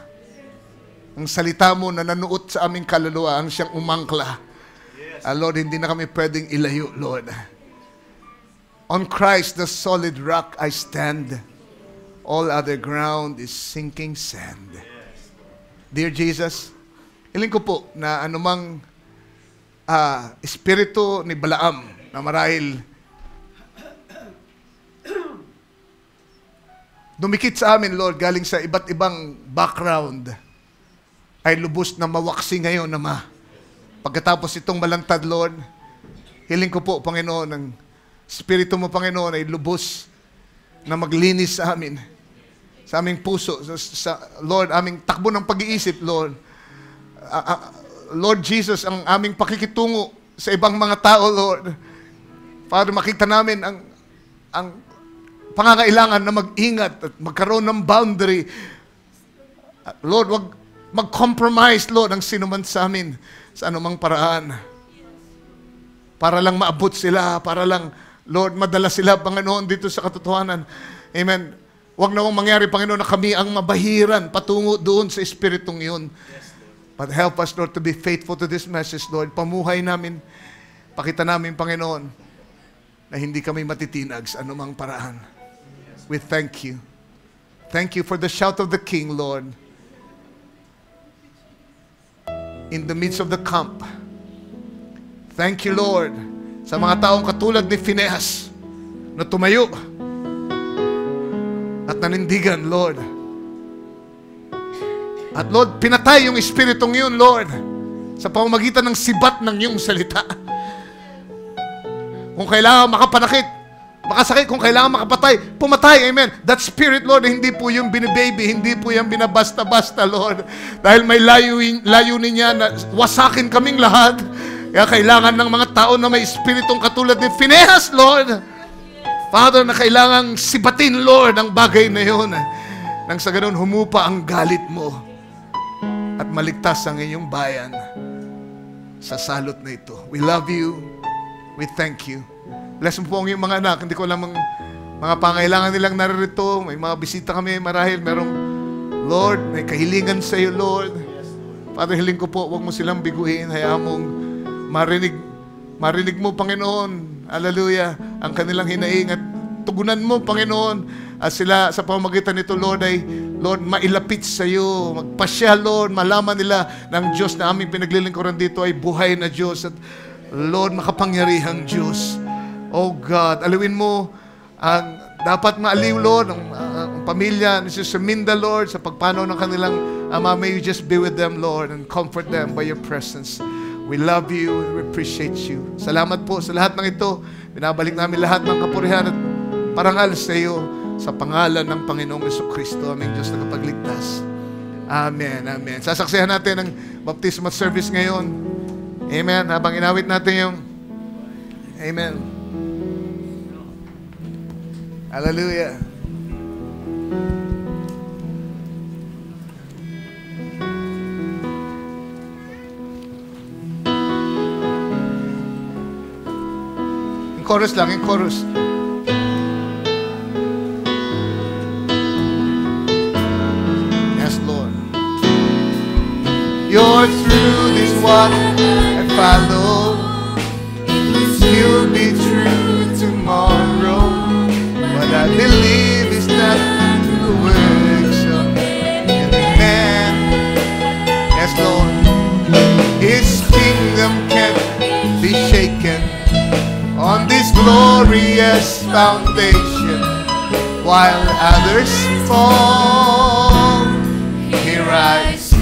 Ang salita mo na nanuot sa aming kaluluwa, ang siyang umangkla. Lord, hindi na kami pwedeng ilayo, Lord. On Christ, the solid rock, I stand. All other ground is sinking sand. Dear Jesus, hiling ko po na anumang espiritu ni Balaam na marahil dumikit sa amin, Lord, galing sa iba't ibang background, ay lubos na mawaksi ngayon, Ama. Pagkatapos itong malantad, Lord, hiling ko po, Panginoon, ng espiritu mo, Panginoon, ay lubos na maglinis sa amin, sa aming puso, sa Lord, aming takbo ng pag-iisip, Lord. Lord Jesus, ang aming pakikitungo sa ibang mga tao, Lord, para makita namin ang pangangailangan na mag-ingat at magkaroon ng boundary. Lord, wag mag-compromise, Lord, ang sinuman sa amin sa anumang paraan. Para lang maabot sila, para lang, Lord, madala sila, Panginoon, dito sa katotohanan. Amen. Wag na mangyari, Panginoon, na kami ang mabahiran patungo doon sa espiritong yun. But help us, Lord, to be faithful to this message, Lord. Pamuhay namin, pakita namin, Panginoon, na hindi kami matitinag sa anumang paraan. We thank you. Thank you for the shout of the King, Lord. In the midst of the camp. Thank you, Lord, sa mga taong katulad ni Phinehas na tumayo at nanindigan, Lord. At Lord, pinatay yung espiritong yun, Lord, sa pamamagitan ng sibat ng iyong salita. Kung kailangan makapanakit, makasakit, kung kailangan makapatay, pumatay, amen. That spirit, Lord, hindi po yung binibaby, hindi po yung binabasta-basta, Lord. Dahil may layunin niya na wasakin kaming lahat. Kaya kailangan ng mga tao na may espiritong katulad ni Phinehas, Lord. Father, na kailangang sibatin, Lord, ang bagay na yun. Nang sa ganun, humupa ang galit mo at maligtas ang iyong bayan sa salot na ito. We love you. We thank you. Bless mo po ang iyong mga anak. Hindi ko alam ang mga pangailangan nilang naririto. May mga bisita kami, marahil merong, Lord, may kahilingan sa iyo, Lord. Father, hiling ko po, huwag mo silang biguin. Hayaan mong marinig mo, Panginoon. Hallelujah. Ang kanilang hinaing at tugunan mo, Panginoon. At sila sa pamamagitan nito, Lord, ay, Lord, mailapit sa iyo. Magpasya, Lord. Malaman nila ng Diyos na aming pinaglilingkuran dito ay buhay na Diyos. At, Lord, makapangyarihang Diyos. Oh God, aliwin mo ang dapat maaliw, Lord, ang pamilya ni Sister Minda, Lord, sa pagpanaw ng kanilang ama. May you just be with them, Lord, and comfort them by your presence. We love you, we appreciate you. Salamat po sa lahat ng ito. Binabalik namin lahat ng kapurihan at parangal sa iyo sa pangalan ng Panginoong Jesucristo, aming Diyos na kapagligtas. Amen, amen. Sasaksihan natin ang baptismal service ngayon. Amen. Habang inawit natin yung Amen. Hallelujah. In chorus lang, in chorus. Yes, Lord. Your truth is what I follow. You'll be true tomorrow. What I believe is not the works of any man. Yes, Lord. His kingdom can't be shaken on this glorious foundation. While others fall, here I stand.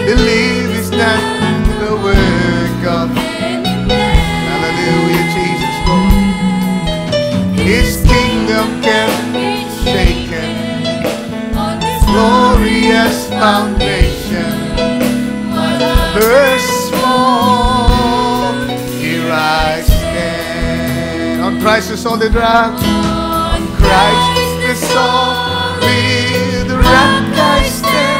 Believe it's not the work of hallelujah, Jesus, Lord. His kingdom can't be shaken on this glorious foundation. Verse 4, here I stand. On Christ the solid rock, on Christ the solid rock I stand.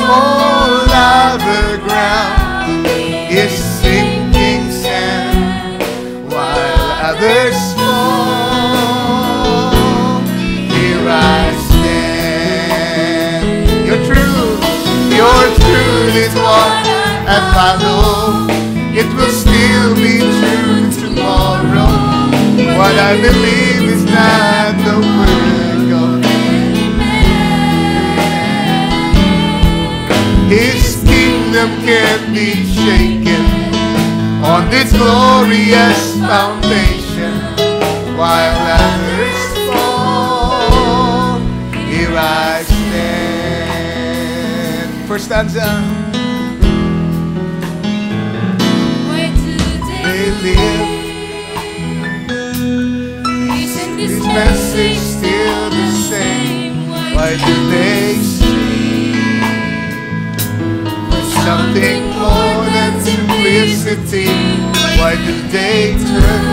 All other ground is sinking sand, while others fall. Here I stand. Your truth is what I follow. It will still be true tomorrow. What I believe is not the work of His kingdom can't be shaken on this glorious foundation. While others fall, here I stand. First stanza. They live. Isn't this message still the same? Why do they something more than simplicity? Why do they turn,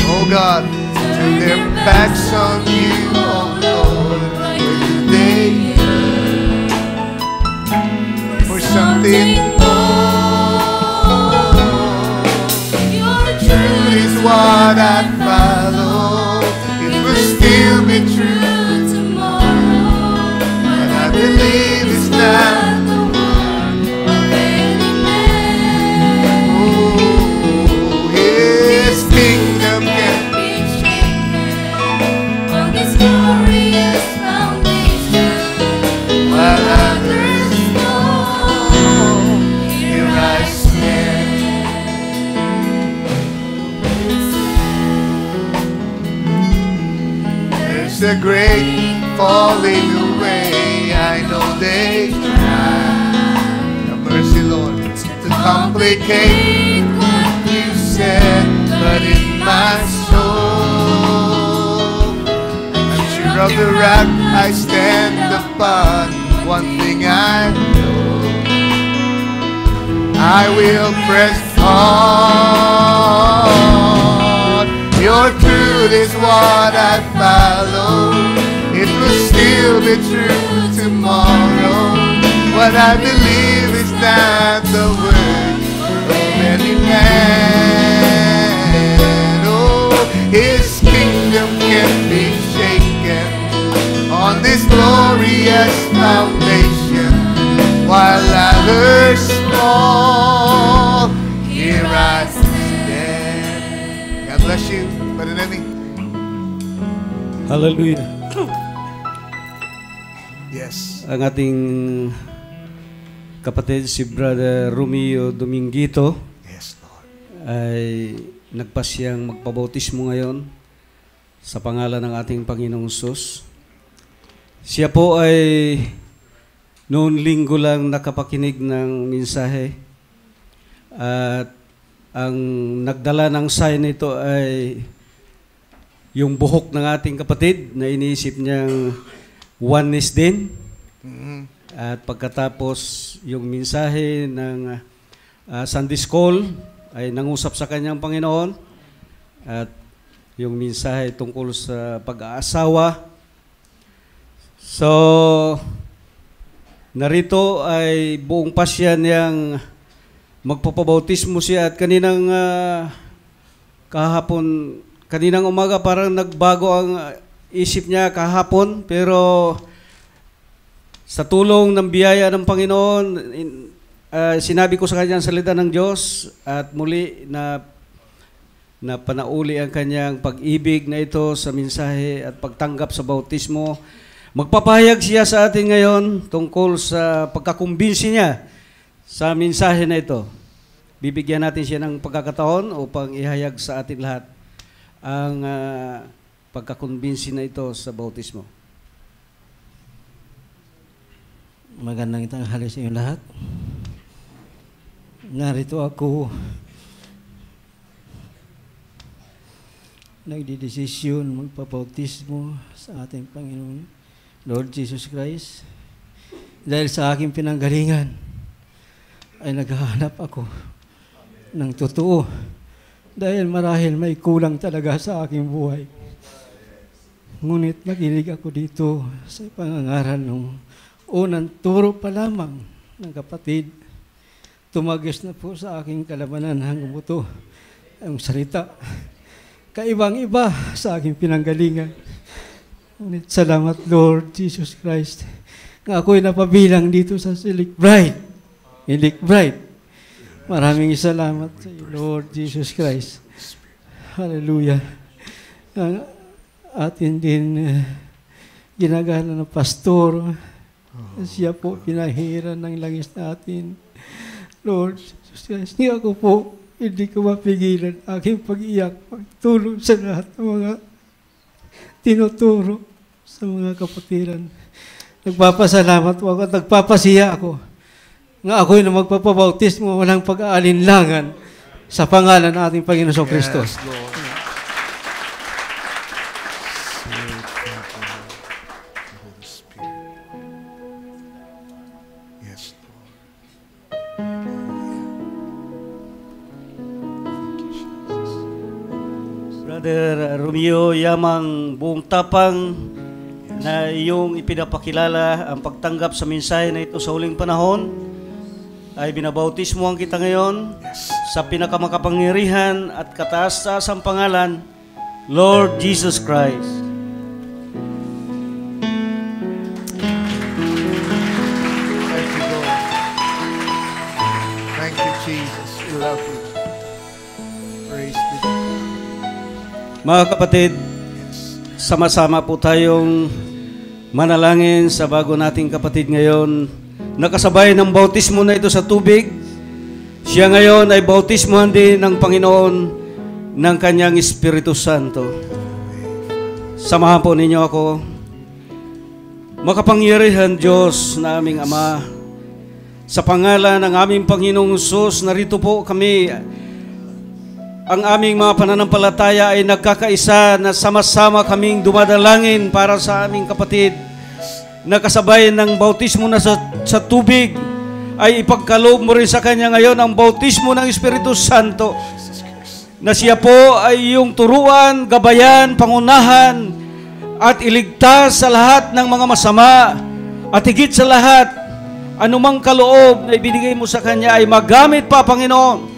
oh God, turn their backs on you, oh Lord? Why do they turn for something more? Your truth is what I follow. It will still be true tomorrow. But I believe it's not a great falling away. I know they try, have mercy, Lord, to complicate what you said, but in my soul of the rock I stand upon. One thing I know, I will press on. Your truth is what I follow. It will still be true tomorrow. What I believe is not the word of any man. Oh, His kingdom can be shaken on this glorious foundation. While others fall, here I stand. God bless you, Brother Nemi. Hallelujah. Yes. Ang ating kapatid si Brother Romeo Dominguito Yes, Lord. ay nagpasyang magpabautismo ngayon sa pangalan ng ating Panginoong Sus. Siya po ay noon linggo lang nakapakinig ng mensahe at ang nagdala ng sign nito ay yung buhok ng ating kapatid na iniisip niyang oneness din. At pagkatapos yung mensahe ng Sunday School ay nangusap sa kanyang Panginoon at yung mensahe tungkol sa pag-aasawa. So, narito ay buong pasya niyang magpapabautismo siya at kaninang kaninang umaga parang nagbago ang isip niya kahapon, pero sa tulong ng biyaya ng Panginoon, sinabi ko sa kanya ang salita ng Diyos at muli na panauli ang kanyang pag-ibig na ito sa mensahe at pagtanggap sa bautismo. Magpapahayag siya sa atin ngayon tungkol sa pagkakumbinsi niya sa mensahe na ito. Bibigyan natin siya ng pagkakataon upang ihayag sa atin lahat ang pagkakumbinsi na ito sa bautismo. Magandang tanghali sa inyo lahat. Narito ako nagdidesisyon magpabautismo sa ating Panginoon Lord Jesus Christ. Dahil sa aking pinanggalingan ay naghahanap ako ng totoo. Dahil marahil may kulang talaga sa aking buhay. Ngunit nakinig ako dito sa pangangaral ng unang turo pa lamang ng kapatid. Tumagis na po sa aking kalabanan hanggang buto ang salita. Kaibang-iba sa aking pinanggalingan. Ngunit salamat Lord Jesus Christ nga ako'y napabilang dito sa Silik Bride. Silik Bride. Maraming salamat sa iyo, Lord Jesus Christ. Hallelujah. Ang atin din ginagana ng pastor. Siya po pinahiran ng langis natin. Lord Jesus Christ, hindi ako po, hindi ko mapigilan aking pag-iyak, pagtulong sa lahat ng mga tinuturo sa mga kapatiran. Nagpapasalamat po ako at nagpapasiya ako nga ako'y na magpapabautismo walang pag-aalinlangan sa pangalan ng ating Panginoon Kristo. Yes, Lord. Holy Spirit. Yes, Lord. Thank you, Jesus. Brother Romeo, yamang buong tapang na iyong ipinapakilala ang pagtanggap sa mensahe na ito sa huling panahon ay binabautismohan kita ngayon sa pinakamakapangyarihan at kataas-taasang pangalan, Lord Jesus Christ. Thank you, Lord. Thank you, Jesus. We love you. Praise be to God. Mga kapatid, sama-sama po tayong manalangin sa bago nating kapatid ngayon. Nakasabay ng bautismo na ito sa tubig. Siya ngayon ay bautismohan din ng Panginoon ng Kanyang Espiritu Santo. Samahan po ninyo ako. Makapangyarihan Diyos na aming Ama, sa pangalan ng aming Panginoong Hesus, narito po kami ang aming mga pananampalataya ay nagkakaisa na sama-sama kaming dumadalangin para sa aming kapatid na kasabay ng bautismo na sa tubig, ay ipagkaloob mo rin sa kanya ngayon ang bautismo ng Espiritu Santo, na siya po ay yung turuan, gabayan, pangunahan, at iligtas sa lahat ng mga masama, at higit sa lahat, anumang kaloob na ibinigay mo sa kanya ay magamit pa, Panginoon,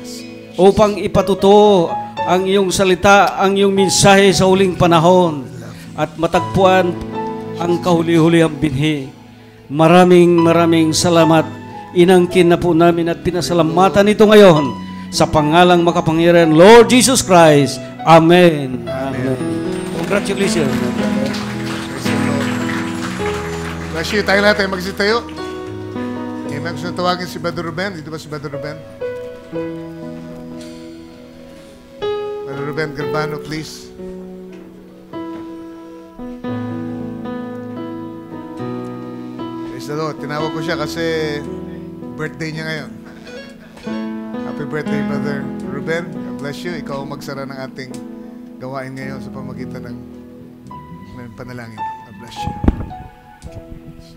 upang ipatuto ang iyong salita, ang iyong mensahe sa huling panahon, at matagpuan ang kahuli-hulihang binhi. Maraming salamat. Inangkin na po namin at pinasalamatan ito ngayon sa pangalang makapangyarihan, Lord Jesus Christ. Amen. Amen. Congratulations. Bless you. Tayo lahat, magsitayo. Amen. Gusto na tawagin si Brother Ruben. Dito ba si Brother Ruben? Brother Ruben Garbano, please. Praise the Lord. Tinawag ko siya kasi birthday niya ngayon. Happy birthday, Brother Ruben. God bless you. Ikaw ang magsara ng ating gawain ngayon sa pamagitan ng panalangin. God bless you.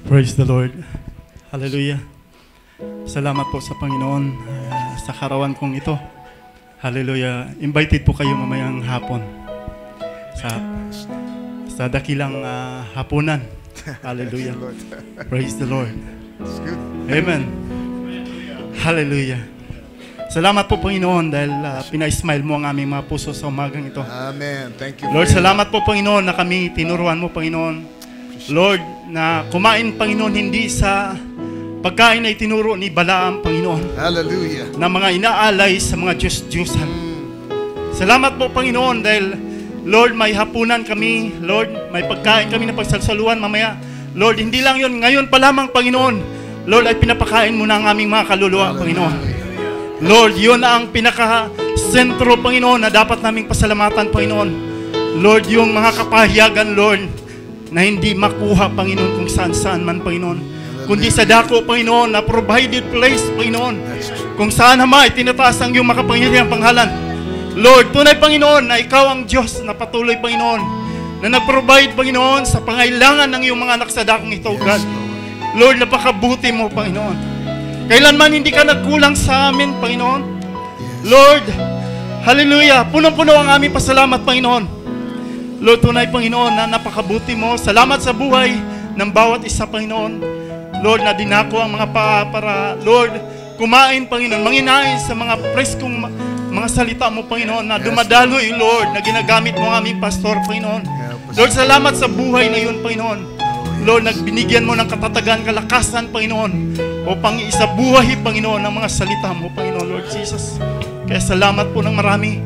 Praise the Lord. Hallelujah. Salamat po sa Panginoon sa karawan kong ito. Hallelujah. Invited po kayo mamayang hapon sa dakilang hapunan. Hallelujah. Praise the Lord. That's good. Amen. Hallelujah. Salamat po, Panginoon, dahil pina-smile mo ang aming mga puso sa umagang ito. Amen. Thank you. Lord, salamat po, Panginoon, na kami tinuruan mo, Panginoon. Lord, na kumain, Panginoon, hindi sa pagkain ay tinuro ni Balaam, Panginoon. Hallelujah. Na mga inaalay sa mga Diyos-Diyusan. Salamat po, Panginoon, dahil Lord, may hapunan kami. Lord, may pagkain kami na pagsalsaluhan mamaya. Lord, hindi lang yun. Ngayon pa lamang, Panginoon, Lord, ay pinapakain mo na ang aming mga kaluluwa, Panginoon. Lord, yun ang pinaka-sentro, Panginoon, na dapat naming pasalamatan, Panginoon. Lord, yung mga kapahiyagan, Lord, na hindi makuha, Panginoon, kung saan-saan man, Panginoon. Kundi sa dako, Panginoon, na provided place, Panginoon. Kung saan naman ay tinataas ang iyong makapangyarihang panghalan. Lord, tunay, Panginoon, na ikaw ang Diyos na patuloy, Panginoon, na nag-provide, Panginoon, sa pangailangan ng iyong mga anak sa dakong ito, God. Lord, napakabuti mo, Panginoon. Kailanman hindi ka nagkulang sa amin, Panginoon. Lord, hallelujah, punong-puno ang aming pasalamat, Panginoon. Lord, tunay, Panginoon, na napakabuti mo. Salamat sa buhay ng bawat isa, Panginoon. Lord, na dinako ang mga paa para, Lord, kumain, Panginoon, manginain sa mga preskong mga salita mo, Panginoon, na dumadaloy, Lord, na ginagamit mo ang aming pastor, Panginoon. Lord, salamat sa buhay na yun, Panginoon. Lord, nagbinigyan mo ng katatagan, kalakasan, Panginoon, upang isabuhay, Panginoon, ang mga salita mo, Panginoon, Lord Jesus. Kaya salamat po ng marami.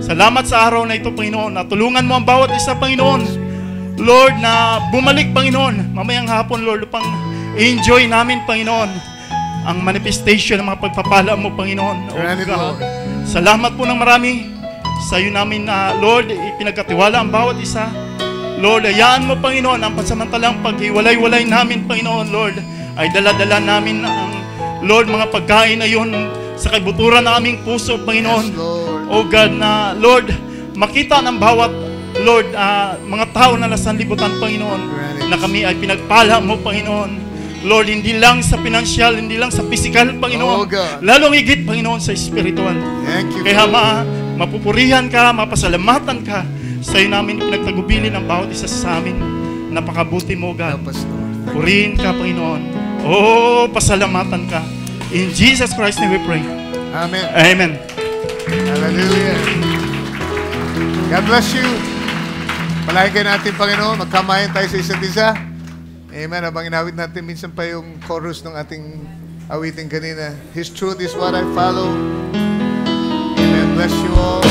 Salamat sa araw na ito, Panginoon, na tulungan mo ang bawat isa, Panginoon. Lord, na bumalik, Panginoon, mamayang hapon, Lord, upang enjoy namin, Panginoon, ang manifestation ng mga pagpapala mo, Panginoon. Salamat po ng marami sa iyo namin na, Lord, ipinagkatiwala ang bawat isa. Lord, hayaan mo, Panginoon, ang pansamantalang paghiwalay-walay namin, Panginoon, Lord, ay dala-dala namin ang, Lord, mga pagkain na yun sa kaibuturan ng aming puso, Panginoon. O God, na, Lord, makita ng bawat, Lord, mga tao na nasanlibutan, Panginoon, na kami ay pinagpala mo, Panginoon. Lord, hindi lang sa pinansyal, hindi lang sa physical, Panginoon. Lalong higit, Panginoon, sa spiritual. Kaya mapupurihan ka, mapasalamatan ka. Sa iyo namin pinagtagubilin ang bawat isa sa amin. Napakabuti mo, God. Purihin ka, Panginoon. Oh, pasalamatan ka. In Jesus Christ name we pray. Amen. Amen. Hallelujah. God bless you. Palahin natin, Panginoon. Magkamayan tayo sa isa't isa. Amen. Habang inawit natin, minsan pa yung chorus ng ating awiting kanina. His truth is what I follow. Amen. Bless you all.